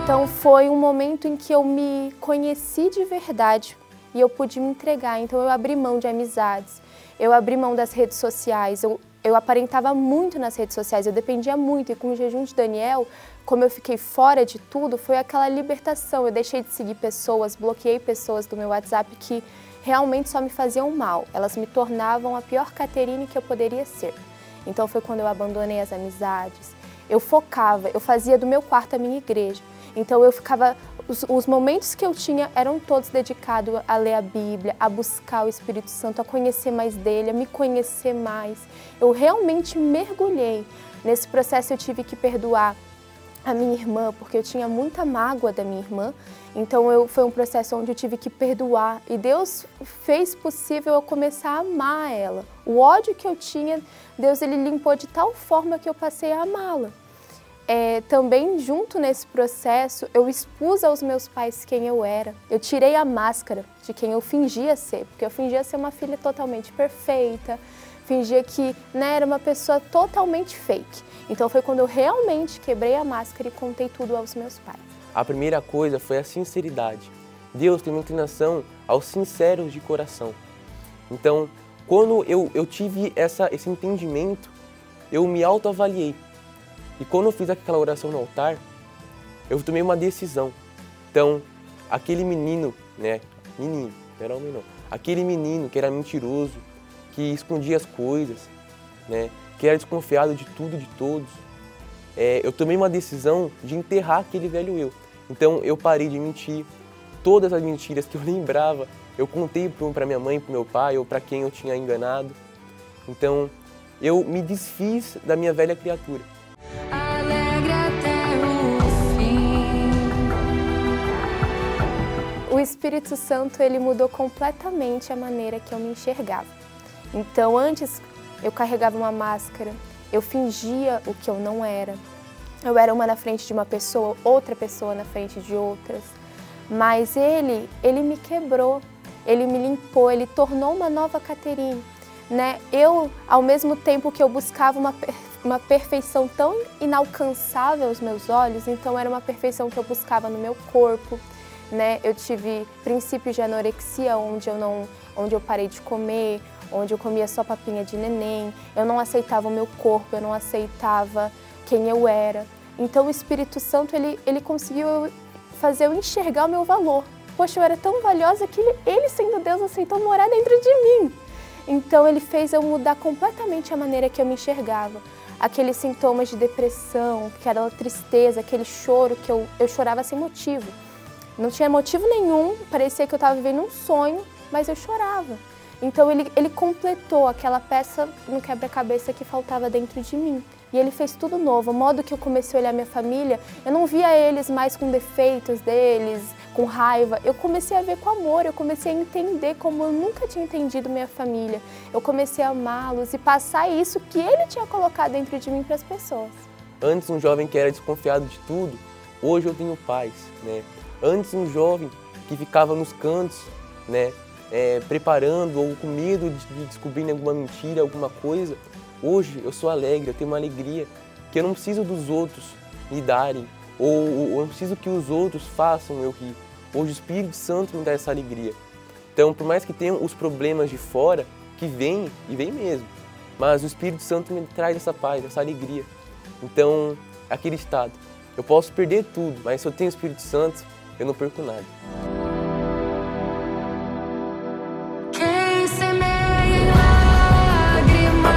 Então foi um momento em que eu me conheci de verdade e eu pude me entregar. Então eu abri mão de amizades, eu abri mão das redes sociais, eu aparentava muito nas redes sociais, eu dependia muito. E com o jejum de Daniel, como eu fiquei fora de tudo, foi aquela libertação. Eu deixei de seguir pessoas, bloqueei pessoas do meu WhatsApp que realmente só me faziam mal. Elas me tornavam a pior Caterine que eu poderia ser. Então foi quando eu abandonei as amizades. Eu focava, eu fazia do meu quarto a minha igreja. Então eu ficava, os momentos que eu tinha eram todos dedicados a ler a Bíblia, a buscar o Espírito Santo, a conhecer mais dele, a me conhecer mais. Eu realmente mergulhei. Nesse processo eu tive que perdoar a minha irmã, porque eu tinha muita mágoa da minha irmã. Então foi um processo onde eu tive que perdoar. E Deus fez possível eu começar a amar ela. O ódio que eu tinha, Deus ele limpou de tal forma que eu passei a amá-la. Também junto nesse processo, eu expus aos meus pais quem eu era. Eu tirei a máscara de quem eu fingia ser, porque eu fingia ser uma filha totalmente perfeita, fingia que era uma pessoa totalmente fake. Então foi quando eu realmente quebrei a máscara e contei tudo aos meus pais. A primeira coisa foi a sinceridade. Deus tem uma inclinação aos sinceros de coração. Então, quando eu tive esse entendimento, eu me autoavaliei. E quando eu fiz aquela oração no altar, eu tomei uma decisão. Então, aquele menino, menino, não era homem não, aquele menino que era mentiroso, que escondia as coisas, que era desconfiado de tudo e de todos, eu tomei uma decisão de enterrar aquele velho eu. Então, eu parei de mentir. Todas as mentiras que eu lembrava, eu contei para minha mãe, para meu pai, ou para quem eu tinha enganado. Então, eu me desfiz da minha velha criatura. Alegre até o fim. O Espírito Santo, ele mudou completamente a maneira que eu me enxergava. Então, antes, eu carregava uma máscara, eu fingia o que eu não era. Eu era uma na frente de uma pessoa, outra pessoa na frente de outras. Mas ele me quebrou, ele me limpou, ele tornou uma nova Caterine. Eu, ao mesmo tempo que eu buscava uma perfeição tão inalcançável aos meus olhos, então era uma perfeição que eu buscava no meu corpo. Eu tive princípios de anorexia, onde eu parei de comer, onde eu comia só papinha de neném, eu não aceitava o meu corpo, eu não aceitava quem eu era. Então o Espírito Santo, ele conseguiu fazer eu enxergar o meu valor. Poxa, eu era tão valiosa que ele sendo Deus, aceitou morar dentro de mim. Então ele fez eu mudar completamente a maneira que eu me enxergava. Aqueles sintomas de depressão, aquela tristeza, aquele choro que eu chorava sem motivo. Não tinha motivo nenhum, parecia que eu estava vivendo um sonho, mas eu chorava. Então ele completou aquela peça no quebra-cabeça que faltava dentro de mim. E ele fez tudo novo. O modo que eu comecei a olhar minha família, eu não via eles mais com defeitos deles, com raiva. Eu comecei a ver com amor, eu comecei a entender como eu nunca tinha entendido minha família. Eu comecei a amá-los e passar isso que ele tinha colocado dentro de mim para as pessoas. Antes um jovem que era desconfiado de tudo, hoje eu tenho paz. Antes um jovem que ficava nos cantos, preparando ou com medo de descobrir alguma mentira, alguma coisa. Hoje eu sou alegre, eu tenho uma alegria que eu não preciso dos outros me darem, ou eu não preciso que os outros façam eu rir. Hoje o Espírito Santo me dá essa alegria. Então, por mais que tenham os problemas de fora, que vêm, e vêm mesmo, mas o Espírito Santo me traz essa paz, essa alegria. Então, aquele estado. Eu posso perder tudo, mas se eu tenho o Espírito Santo, eu não perco nada. Quem semeia em lágrimas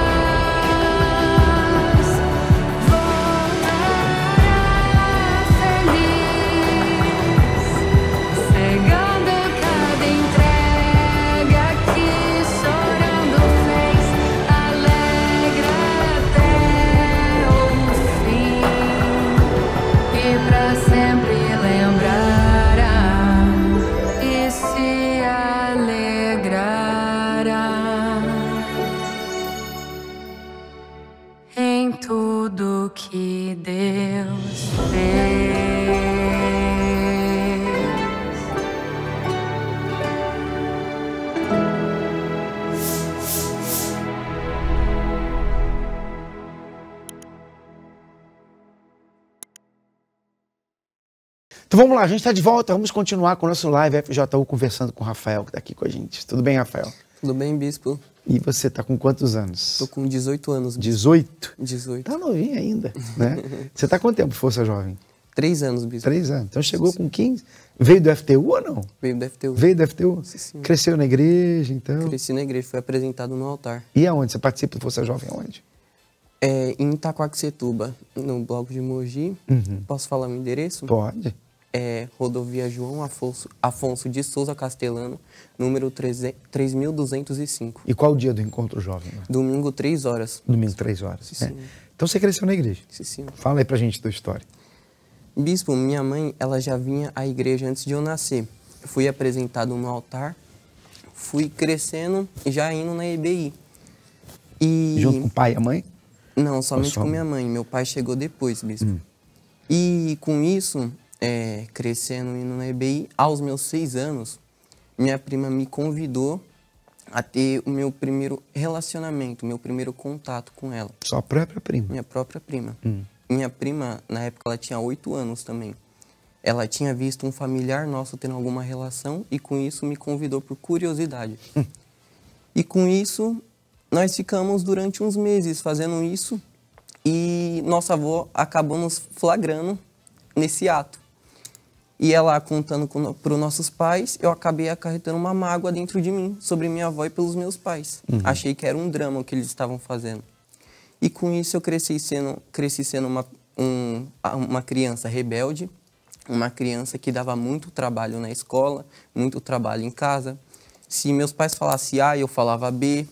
voltará feliz, cegando Então vamos lá, a gente está de volta, vamos continuar com o nosso live FJU conversando com o Rafael, que está aqui com a gente. Tudo bem, Rafael? Tudo bem, bispo? E você está com quantos anos? Tô com 18 anos. Bispo. 18? 18. Tá novinho ainda, né? Você está quanto tempo, Força Jovem? 3 anos, bispo. 3 anos. Então chegou com 15. Veio do FTU ou não? Veio do FTU. Veio do FTU? Sim. Cresceu na igreja, então? Cresci na igreja, fui apresentado no altar. E aonde? Você participa do Força Jovem aonde? Em Itaquaquecetuba, no bloco de Mogi. Posso falar o endereço? Pode. Rodovia João Afonso de Souza Castelano, número 3205. E qual o dia do encontro jovem? Domingo, 3 horas. Domingo, 3 horas. Sim. Então você cresceu na igreja? Sim. Fala aí pra gente da história. Bispo, minha mãe, ela já vinha à igreja antes de eu nascer. Eu fui apresentado no altar, fui crescendo e já indo na EBI. Junto com o pai e a mãe? Não, somente com minha mãe. Meu pai chegou depois, bispo. E com isso, crescendo e indo na EBI, aos meus 6 anos, minha prima me convidou a ter o meu primeiro relacionamento, o meu primeiro contato com ela. Sua própria prima? Minha própria prima. Minha prima, na época, ela tinha 8 anos também. Ela tinha visto um familiar nosso tendo alguma relação e com isso me convidou por curiosidade. E com isso, nós ficamos durante uns meses fazendo isso e nossa avó acabou nos flagrando nesse ato. E ela contando para os nossos pais, eu acabei acarretando uma mágoa dentro de mim sobre minha avó e pelos meus pais. Achei que era um drama o que eles estavam fazendo. E com isso eu cresci sendo uma criança rebelde, uma criança que dava muito trabalho na escola, muito trabalho em casa. Se meus pais falassem A, eu falava B.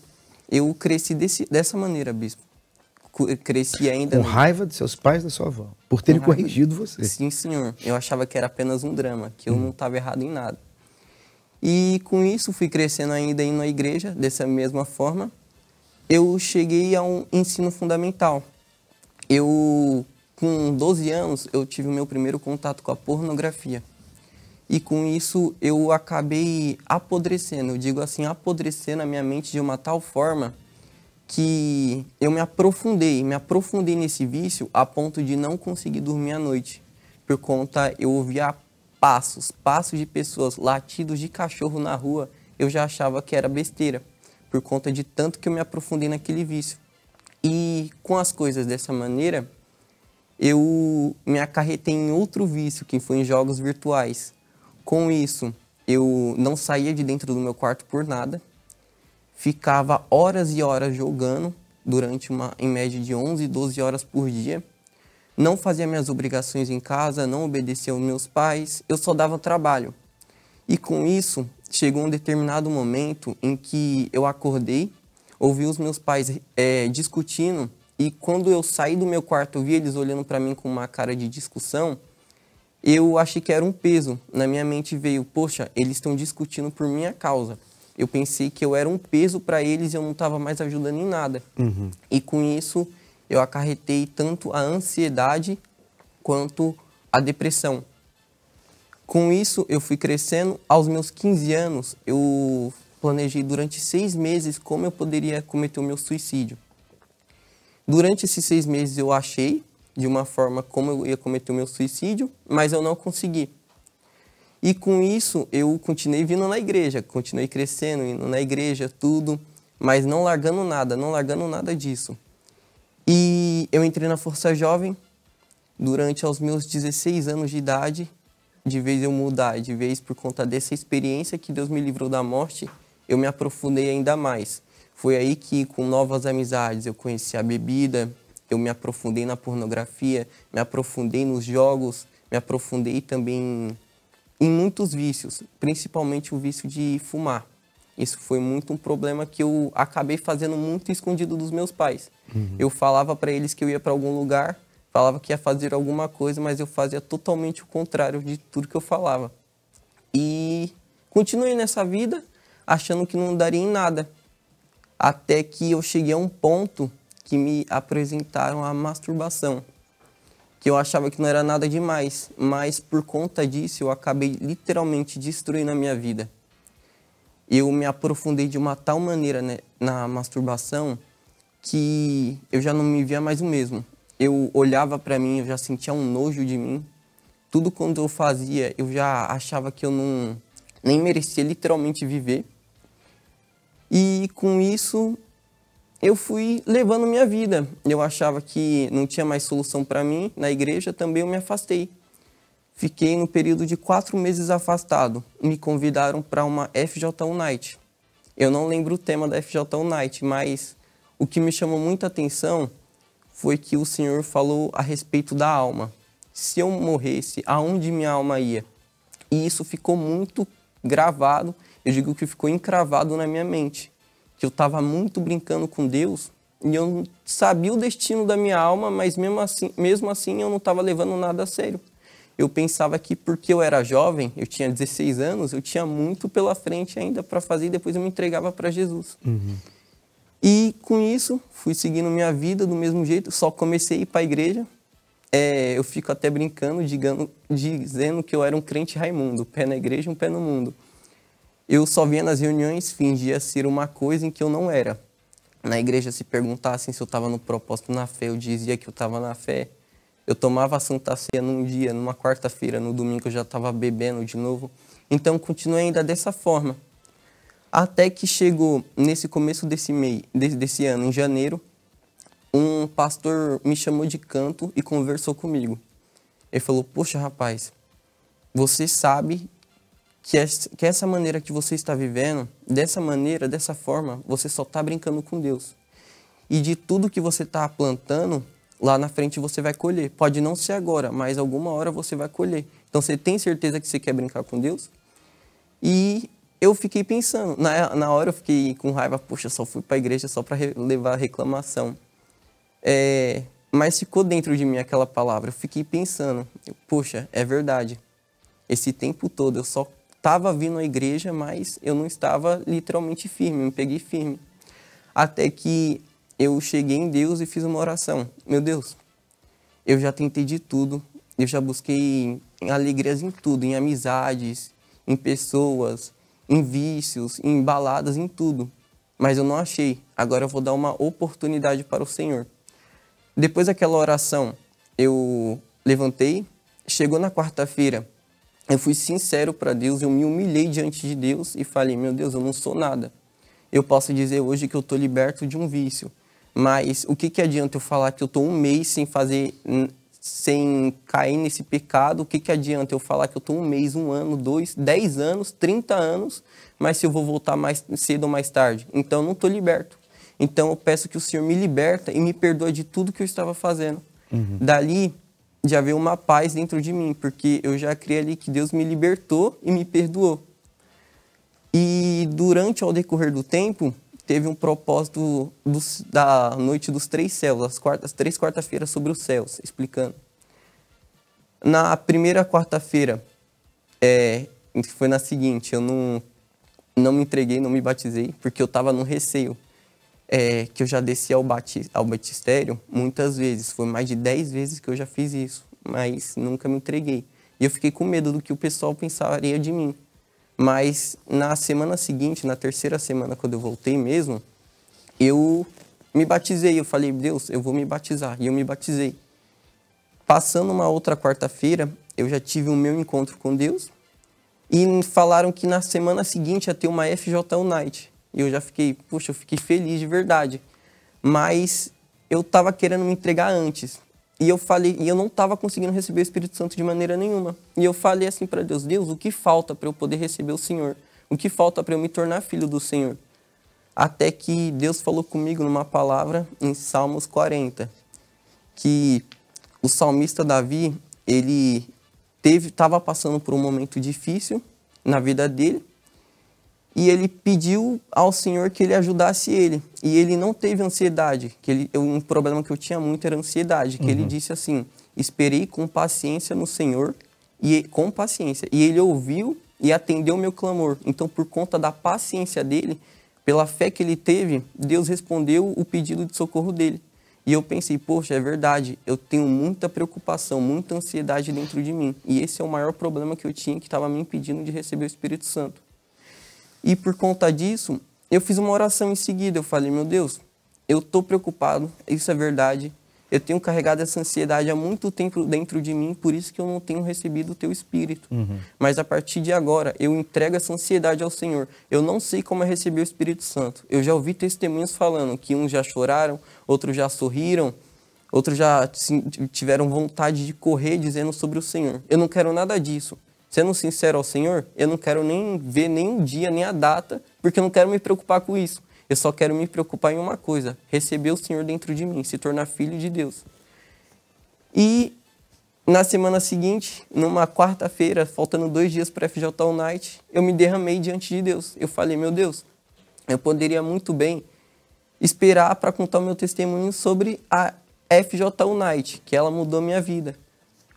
Eu cresci dessa maneira, bispo. Cresci ainda... Com raiva de seus pais e da sua avó, por terem corrigido você. Sim, senhor. Eu achava que era apenas um drama, que eu não estava errado em nada. E com isso fui crescendo ainda indo à igreja, dessa mesma forma. Eu cheguei a um ensino fundamental. Com 12 anos, eu tive o meu primeiro contato com a pornografia. E com isso, eu acabei apodrecendo. Eu digo assim, apodrecendo a minha mente de uma tal forma que eu me aprofundei nesse vício a ponto de não conseguir dormir à noite. Por conta, eu ouvia passos de pessoas, latidos de cachorro na rua, eu já achava que era besteira. Por conta de tanto que eu me aprofundei naquele vício. E com as coisas dessa maneira, eu me acarretei em outro vício, que foi em jogos virtuais. Com isso, eu não saía de dentro do meu quarto por nada. Ficava horas e horas jogando, durante em média de 11, 12 horas por dia. Não fazia minhas obrigações em casa, não obedecia aos meus pais, eu só dava trabalho. E com isso, chegou um determinado momento em que eu acordei, ouvi os meus pais discutindo, e quando eu saí do meu quarto, eu vi eles olhando para mim com uma cara de discussão, eu achei que era um peso. Na minha mente veio, poxa, eles estão discutindo por minha causa. Eu pensei que eu era um peso para eles e eu não estava mais ajudando em nada. E com isso, eu acarretei tanto a ansiedade quanto a depressão. Com isso, eu fui crescendo. Aos meus 15 anos, eu planejei durante 6 meses como eu poderia cometer o meu suicídio. Durante esses 6 meses, eu achei de uma forma como eu ia cometer o meu suicídio, mas eu não consegui. E com isso, eu continuei vindo na igreja, continuei crescendo, indo na igreja, tudo, mas não largando nada disso. E eu entrei na Força Jovem durante aos meus 16 anos de idade, de vez eu mudar, de vez por conta dessa experiência que Deus me livrou da morte, eu me aprofundei ainda mais. Foi aí que, com novas amizades, eu conheci a bebida, eu me aprofundei na pornografia, me aprofundei nos jogos, me aprofundei também em muitos vícios, principalmente o vício de fumar. Isso foi muito um problema que eu acabei fazendo muito escondido dos meus pais. Eu falava para eles que eu ia para algum lugar, falava que ia fazer alguma coisa, mas eu fazia totalmente o contrário de tudo que eu falava. E continuei nessa vida, achando que não daria em nada. Até que eu cheguei a um ponto que me apresentaram a masturbação. Que eu achava que não era nada demais, mas por conta disso eu acabei literalmente destruindo a minha vida. Eu me aprofundei de uma tal maneira, né, na masturbação que eu já não me via mais o mesmo. Eu olhava para mim, eu já sentia um nojo de mim. Tudo quando eu fazia, eu já achava que eu nem merecia literalmente viver. E com isso, eu fui levando minha vida. Eu achava que não tinha mais solução para mim. Na igreja também eu me afastei. Fiquei no período de 4 meses afastado. Me convidaram para uma FJU Night. Eu não lembro o tema da FJU Night, mas o que me chamou muita atenção foi que o Senhor falou a respeito da alma. Se eu morresse, aonde minha alma ia? E isso ficou muito gravado, eu digo que ficou encravado na minha mente. Que eu estava muito brincando com Deus e eu não sabia o destino da minha alma, mas mesmo assim eu não estava levando nada a sério. Eu pensava que porque eu era jovem, eu tinha 16 anos, eu tinha muito pela frente ainda para fazer e depois eu me entregava para Jesus. E com isso, fui seguindo minha vida do mesmo jeito, só comecei a ir para a igreja. Eu fico até brincando, dizendo que eu era um crente Raimundo, pé na igreja, um pé no mundo. Eu só vinha nas reuniões, fingia ser uma coisa em que eu não era. Na igreja, se perguntassem se eu estava no propósito na fé, eu dizia que eu estava na fé. Eu tomava a Santa Ceia num dia, numa quarta-feira, no domingo eu já estava bebendo de novo. Então, continuei ainda dessa forma. Até que chegou, nesse começo desse ano, em janeiro, um pastor me chamou de canto e conversou comigo. Ele falou, poxa, rapaz, você sabe que essa maneira que você está vivendo, dessa maneira, dessa forma, você só está brincando com Deus. E de tudo que você está plantando, lá na frente você vai colher. Pode não ser agora, mas alguma hora você vai colher. Então você tem certeza que você quer brincar com Deus? E eu fiquei pensando, na hora eu fiquei com raiva, poxa, só fui para a igreja só para levar reclamação. Mas ficou dentro de mim aquela palavra, eu fiquei pensando, poxa, é verdade. Esse tempo todo eu só estava vindo à igreja, mas eu não estava literalmente firme, me peguei firme. Até que eu cheguei em Deus e fiz uma oração. Meu Deus, eu já tentei de tudo, eu já busquei alegrias em tudo, em amizades, em pessoas, em vícios, em baladas, em tudo. Mas eu não achei. Agora eu vou dar uma oportunidade para o Senhor. Depois daquela oração, eu levantei, chegou na quarta-feira, eu fui sincero para Deus, eu me humilhei diante de Deus e falei, meu Deus, eu não sou nada. Eu posso dizer hoje que eu estou liberto de um vício. Mas o que adianta eu falar que eu estou um mês sem cair nesse pecado? O que adianta eu falar que eu estou um mês, 1 ano, 2, 10 anos, 30 anos, mas se eu vou voltar mais cedo ou mais tarde? Então eu não estou liberto. Então eu peço que o Senhor me liberta e me perdoe de tudo que eu estava fazendo. Dali já veio uma paz dentro de mim, porque eu já criei ali que Deus me libertou e me perdoou. E durante ao decorrer do tempo, teve um propósito da Noite dos 3 Céus, as 3 quarta-feiras sobre os céus, explicando. Na primeira quarta-feira, foi na seguinte, eu não me entreguei, não me batizei, porque eu estava no receio, que eu já desci ao batistério muitas vezes, foi mais de 10 vezes que eu já fiz isso, mas nunca me entreguei. E eu fiquei com medo do que o pessoal pensaria de mim. Mas na semana seguinte, na terceira semana, quando eu voltei mesmo, eu me batizei. Eu falei, Deus, eu vou me batizar. E eu me batizei. Passando uma outra quarta-feira, eu já tive o meu encontro com Deus. E falaram que na semana seguinte ia ter uma FJU Night. E eu já fiquei, poxa, eu fiquei feliz de verdade. Mas eu estava querendo me entregar antes. E eu falei, e eu não estava conseguindo receber o Espírito Santo de maneira nenhuma. E eu falei assim para Deus, Deus, o que falta para eu poder receber o Senhor? O que falta para eu me tornar filho do Senhor? Até que Deus falou comigo numa palavra em Salmos 40, que o salmista Davi, ele estava passando por um momento difícil na vida dele, e ele pediu ao Senhor que ele ajudasse ele. E ele não teve ansiedade. Um problema que eu tinha muito era ansiedade. Que ele disse assim, esperei com paciência no Senhor, com paciência. E ele ouviu e atendeu o meu clamor. Então, por conta da paciência dele, pela fé que ele teve, Deus respondeu o pedido de socorro dele. E eu pensei, poxa, é verdade, eu tenho muita preocupação, muita ansiedade dentro de mim. E esse é o maior problema que eu tinha, que estava me impedindo de receber o Espírito Santo. E por conta disso, eu fiz uma oração em seguida. Eu falei, meu Deus, eu estou preocupado, isso é verdade. eu tenho carregado essa ansiedade há muito tempo dentro de mim, por isso que eu não tenho recebido o teu Espírito. Mas a partir de agora, eu entrego essa ansiedade ao Senhor. Eu não sei como é receber o Espírito Santo. Eu já ouvi testemunhos falando que uns já choraram, outros já sorriram, outros já tiveram vontade de correr dizendo sobre o Senhor. Eu não quero nada disso. Sendo sincero ao Senhor, eu não quero nem ver nem o dia, nem a data, porque eu não quero me preocupar com isso. Eu só quero me preocupar em uma coisa, receber o Senhor dentro de mim, se tornar filho de Deus. E na semana seguinte, numa quarta-feira, faltando 2 dias para a FJU Night, eu me derramei diante de Deus. Eu falei, meu Deus, eu poderia muito bem esperar para contar o meu testemunho sobre a FJU Night, que ela mudou minha vida.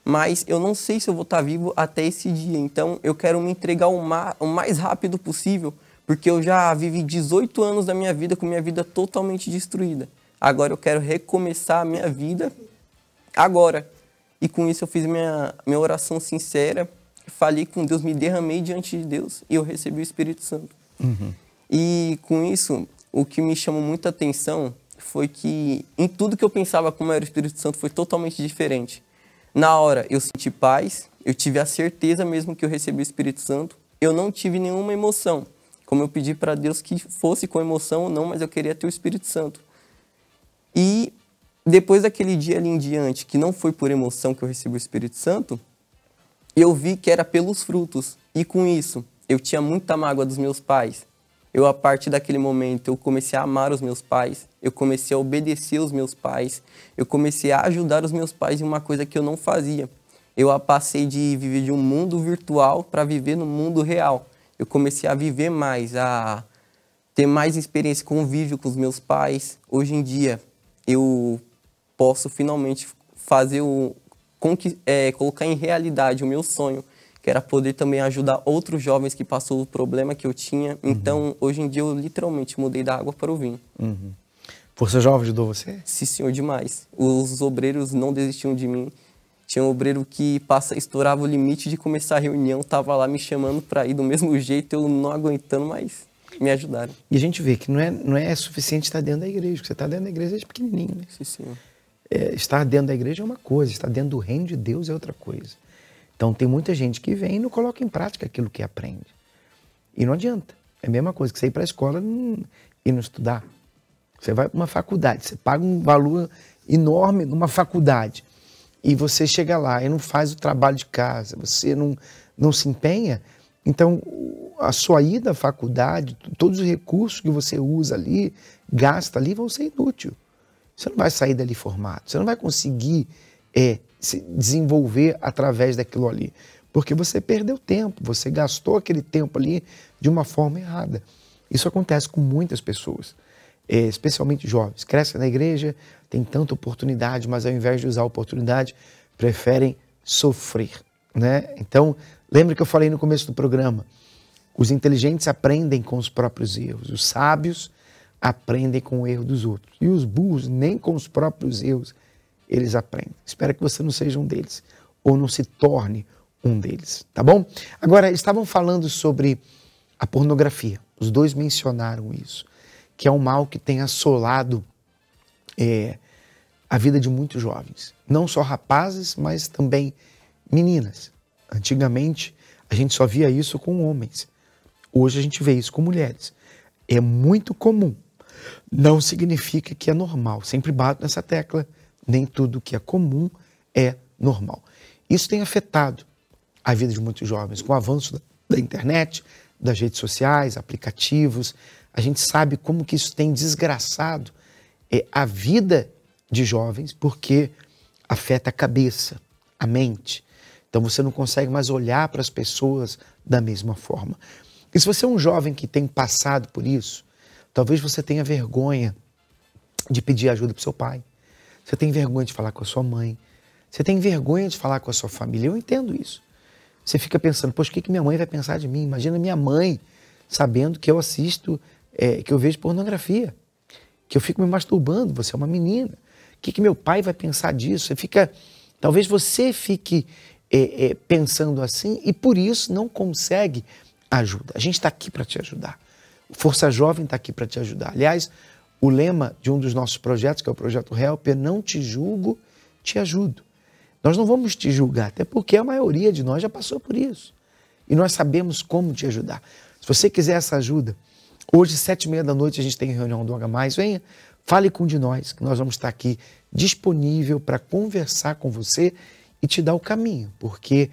Mas eu não sei se eu vou estar vivo até esse dia, então eu quero me entregar o mais rápido possível, porque eu já vivi 18 anos da minha vida com minha vida totalmente destruída. Agora eu quero recomeçar a minha vida agora. E com isso eu fiz minha oração sincera, falei com Deus, me derramei diante de Deus e eu recebi o Espírito Santo. E com isso, o que me chamou muita atenção foi que em tudo que eu pensava como era o Espírito Santo foi totalmente diferente. Na hora eu senti paz, eu tive a certeza mesmo que eu recebi o Espírito Santo, eu não tive nenhuma emoção. Como eu pedi para Deus que fosse com emoção ou não, mas eu queria ter o Espírito Santo. E depois daquele dia ali em diante, que não foi por emoção que eu recebi o Espírito Santo, eu vi que era pelos frutos. E com isso, eu tinha muita mágoa dos meus pais. Eu, a partir daquele momento, eu comecei a amar os meus pais, eu comecei a obedecer os meus pais, eu comecei a ajudar os meus pais em uma coisa que eu não fazia. Eu passei de viver de um mundo virtual para viver no mundo real. Eu comecei a viver mais, a ter mais experiência, convívio com os meus pais. Hoje em dia, eu posso finalmente fazer colocar em realidade o meu sonho, que era poder também ajudar outros jovens que passaram o problema que eu tinha. Então, hoje em dia, eu literalmente mudei da água para o vinho. Força Jovem ajudou você? Sim, senhor, demais. Os obreiros não desistiam de mim. Tinha um obreiro que estourava o limite de começar a reunião, tava lá me chamando para ir do mesmo jeito, eu não aguentando, mas me ajudaram. E a gente vê que não é suficiente estar dentro da igreja, porque você está dentro da igreja desde pequenininho, né? Sim, senhor. Estar dentro da igreja é uma coisa, estar dentro do reino de Deus é outra coisa. Então tem muita gente que vem e não coloca em prática aquilo que aprende. E não adianta. É a mesma coisa que você ir para a escola e não estudar. Você vai para uma faculdade, você paga um valor enorme numa faculdade. E você chega lá e não faz o trabalho de casa, você não se empenha, então a sua ida à faculdade, todos os recursos que você usa ali, gasta ali, vão ser inúteis. Você não vai sair dali formado, você não vai conseguir se desenvolver através daquilo ali, porque você perdeu tempo, você gastou aquele tempo ali de uma forma errada. Isso acontece com muitas pessoas, especialmente jovens. Crescem na igreja, tem tanta oportunidade, mas ao invés de usar a oportunidade, preferem sofrer, né? Então, lembra que eu falei no começo do programa, os inteligentes aprendem com os próprios erros, os sábios aprendem com o erro dos outros, e os burros nem com os próprios erros eles aprendem. Espero que você não seja um deles, ou não se torne um deles, tá bom? Agora, estavam falando sobre a pornografia, os dois mencionaram isso, que é um mal que tem assolado a vida de muitos jovens. Não só rapazes, mas também meninas. Antigamente, a gente só via isso com homens. Hoje a gente vê isso com mulheres. É muito comum. Não significa que é normal. Sempre bato nessa tecla. Nem tudo que é comum é normal. Isso tem afetado a vida de muitos jovens. Com o avanço da internet, das redes sociais, aplicativos, a gente sabe como que isso tem desgraçado a vida de jovens, porque afeta a cabeça, a mente. Então você não consegue mais olhar para as pessoas da mesma forma. E se você é um jovem que tem passado por isso, talvez você tenha vergonha de pedir ajuda para o seu pai. Você tem vergonha de falar com a sua mãe. Você tem vergonha de falar com a sua família. Eu entendo isso. Você fica pensando, poxa, o que minha mãe vai pensar de mim? Imagina minha mãe sabendo que eu assisto, que eu vejo pornografia, que eu fico me masturbando, você é uma menina. O que meu pai vai pensar disso? Você fica, talvez você fique pensando assim e por isso não consegue ajuda. A gente está aqui para te ajudar. Força Jovem está aqui para te ajudar. Aliás, O lema de um dos nossos projetos, que é o projeto Help, é não te julgo, te ajudo. Nós não vamos te julgar, até porque a maioria de nós já passou por isso. E nós sabemos como te ajudar. Se você quiser essa ajuda, hoje, 7h30 da noite, a gente tem reunião do H+, venha, fale com um de nós, que nós vamos estar aqui disponível para conversar com você e te dar o caminho, porque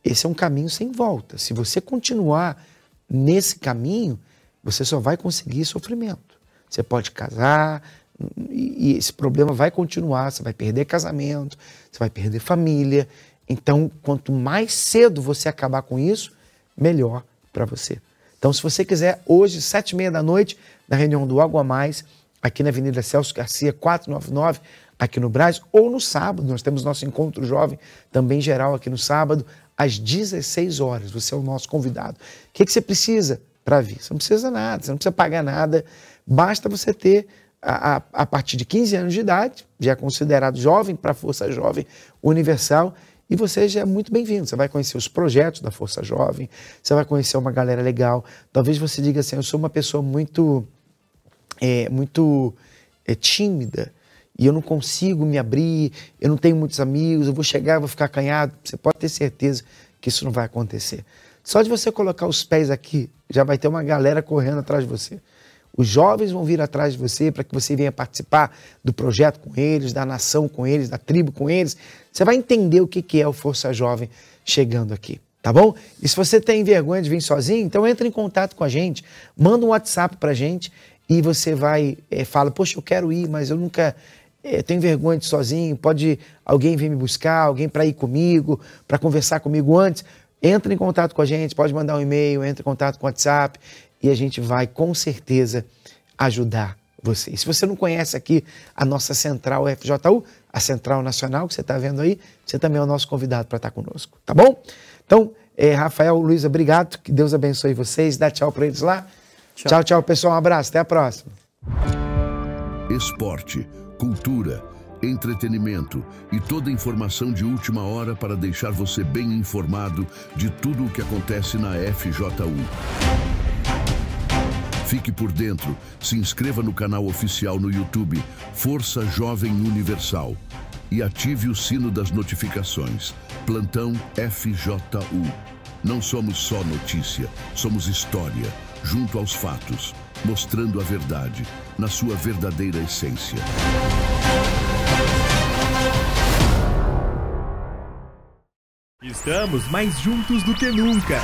esse é um caminho sem volta. Se você continuar nesse caminho, você só vai conseguir sofrimento. Você pode casar e esse problema vai continuar, você vai perder casamento, você vai perder família. Então, quanto mais cedo você acabar com isso, melhor para você. Então, se você quiser, hoje, 7h30 da noite, na reunião do Água Mais, aqui na Avenida Celso Garcia, 499, aqui no Brás, ou no sábado, nós temos nosso encontro jovem, também geral aqui no sábado, às 16 horas. Você é o nosso convidado. O que você precisa para vir? Você não precisa nada, você não precisa pagar nada, basta você ter, a partir de 15 anos de idade, já é considerado jovem para a Força Jovem Universal, e você já é muito bem-vindo. Você vai conhecer os projetos da Força Jovem, você vai conhecer uma galera legal. Talvez você diga assim, eu sou uma pessoa muito tímida, e eu não consigo me abrir, eu não tenho muitos amigos, eu vou chegar, eu vou ficar acanhado. Você pode ter certeza que isso não vai acontecer. Só de você colocar os pés aqui, já vai ter uma galera correndo atrás de você. Os jovens vão vir atrás de você para que você venha participar do projeto com eles, da nação com eles, da tribo com eles. Você vai entender o que é o Força Jovem chegando aqui, tá bom? E se você tem vergonha de vir sozinho, então entre em contato com a gente, manda um WhatsApp pra gente e você vai, fala, poxa, eu quero ir, mas eu nunca tenho vergonha de ir sozinho, pode alguém vir me buscar, alguém para ir comigo, para conversar comigo antes. Entra em contato com a gente, pode mandar um e-mail, entra em contato com o WhatsApp e a gente vai com certeza ajudar você. E se você não conhece aqui a nossa central FJU, a Central Nacional que você está vendo aí, você também é o nosso convidado para estar conosco, tá bom? Então, Rafael, Luísa, obrigado, que Deus abençoe vocês, dá tchau para eles lá. Tchau, tchau, pessoal, um abraço, até a próxima. Esporte, cultura, entretenimento e toda informação de última hora para deixar você bem informado de tudo o que acontece na FJU. Fique por dentro, se inscreva no canal oficial no YouTube Força Jovem Universal e ative o sino das notificações. Plantão FJU. Não somos só notícia, somos história, junto aos fatos, mostrando a verdade na sua verdadeira essência. Estamos mais juntos do que nunca.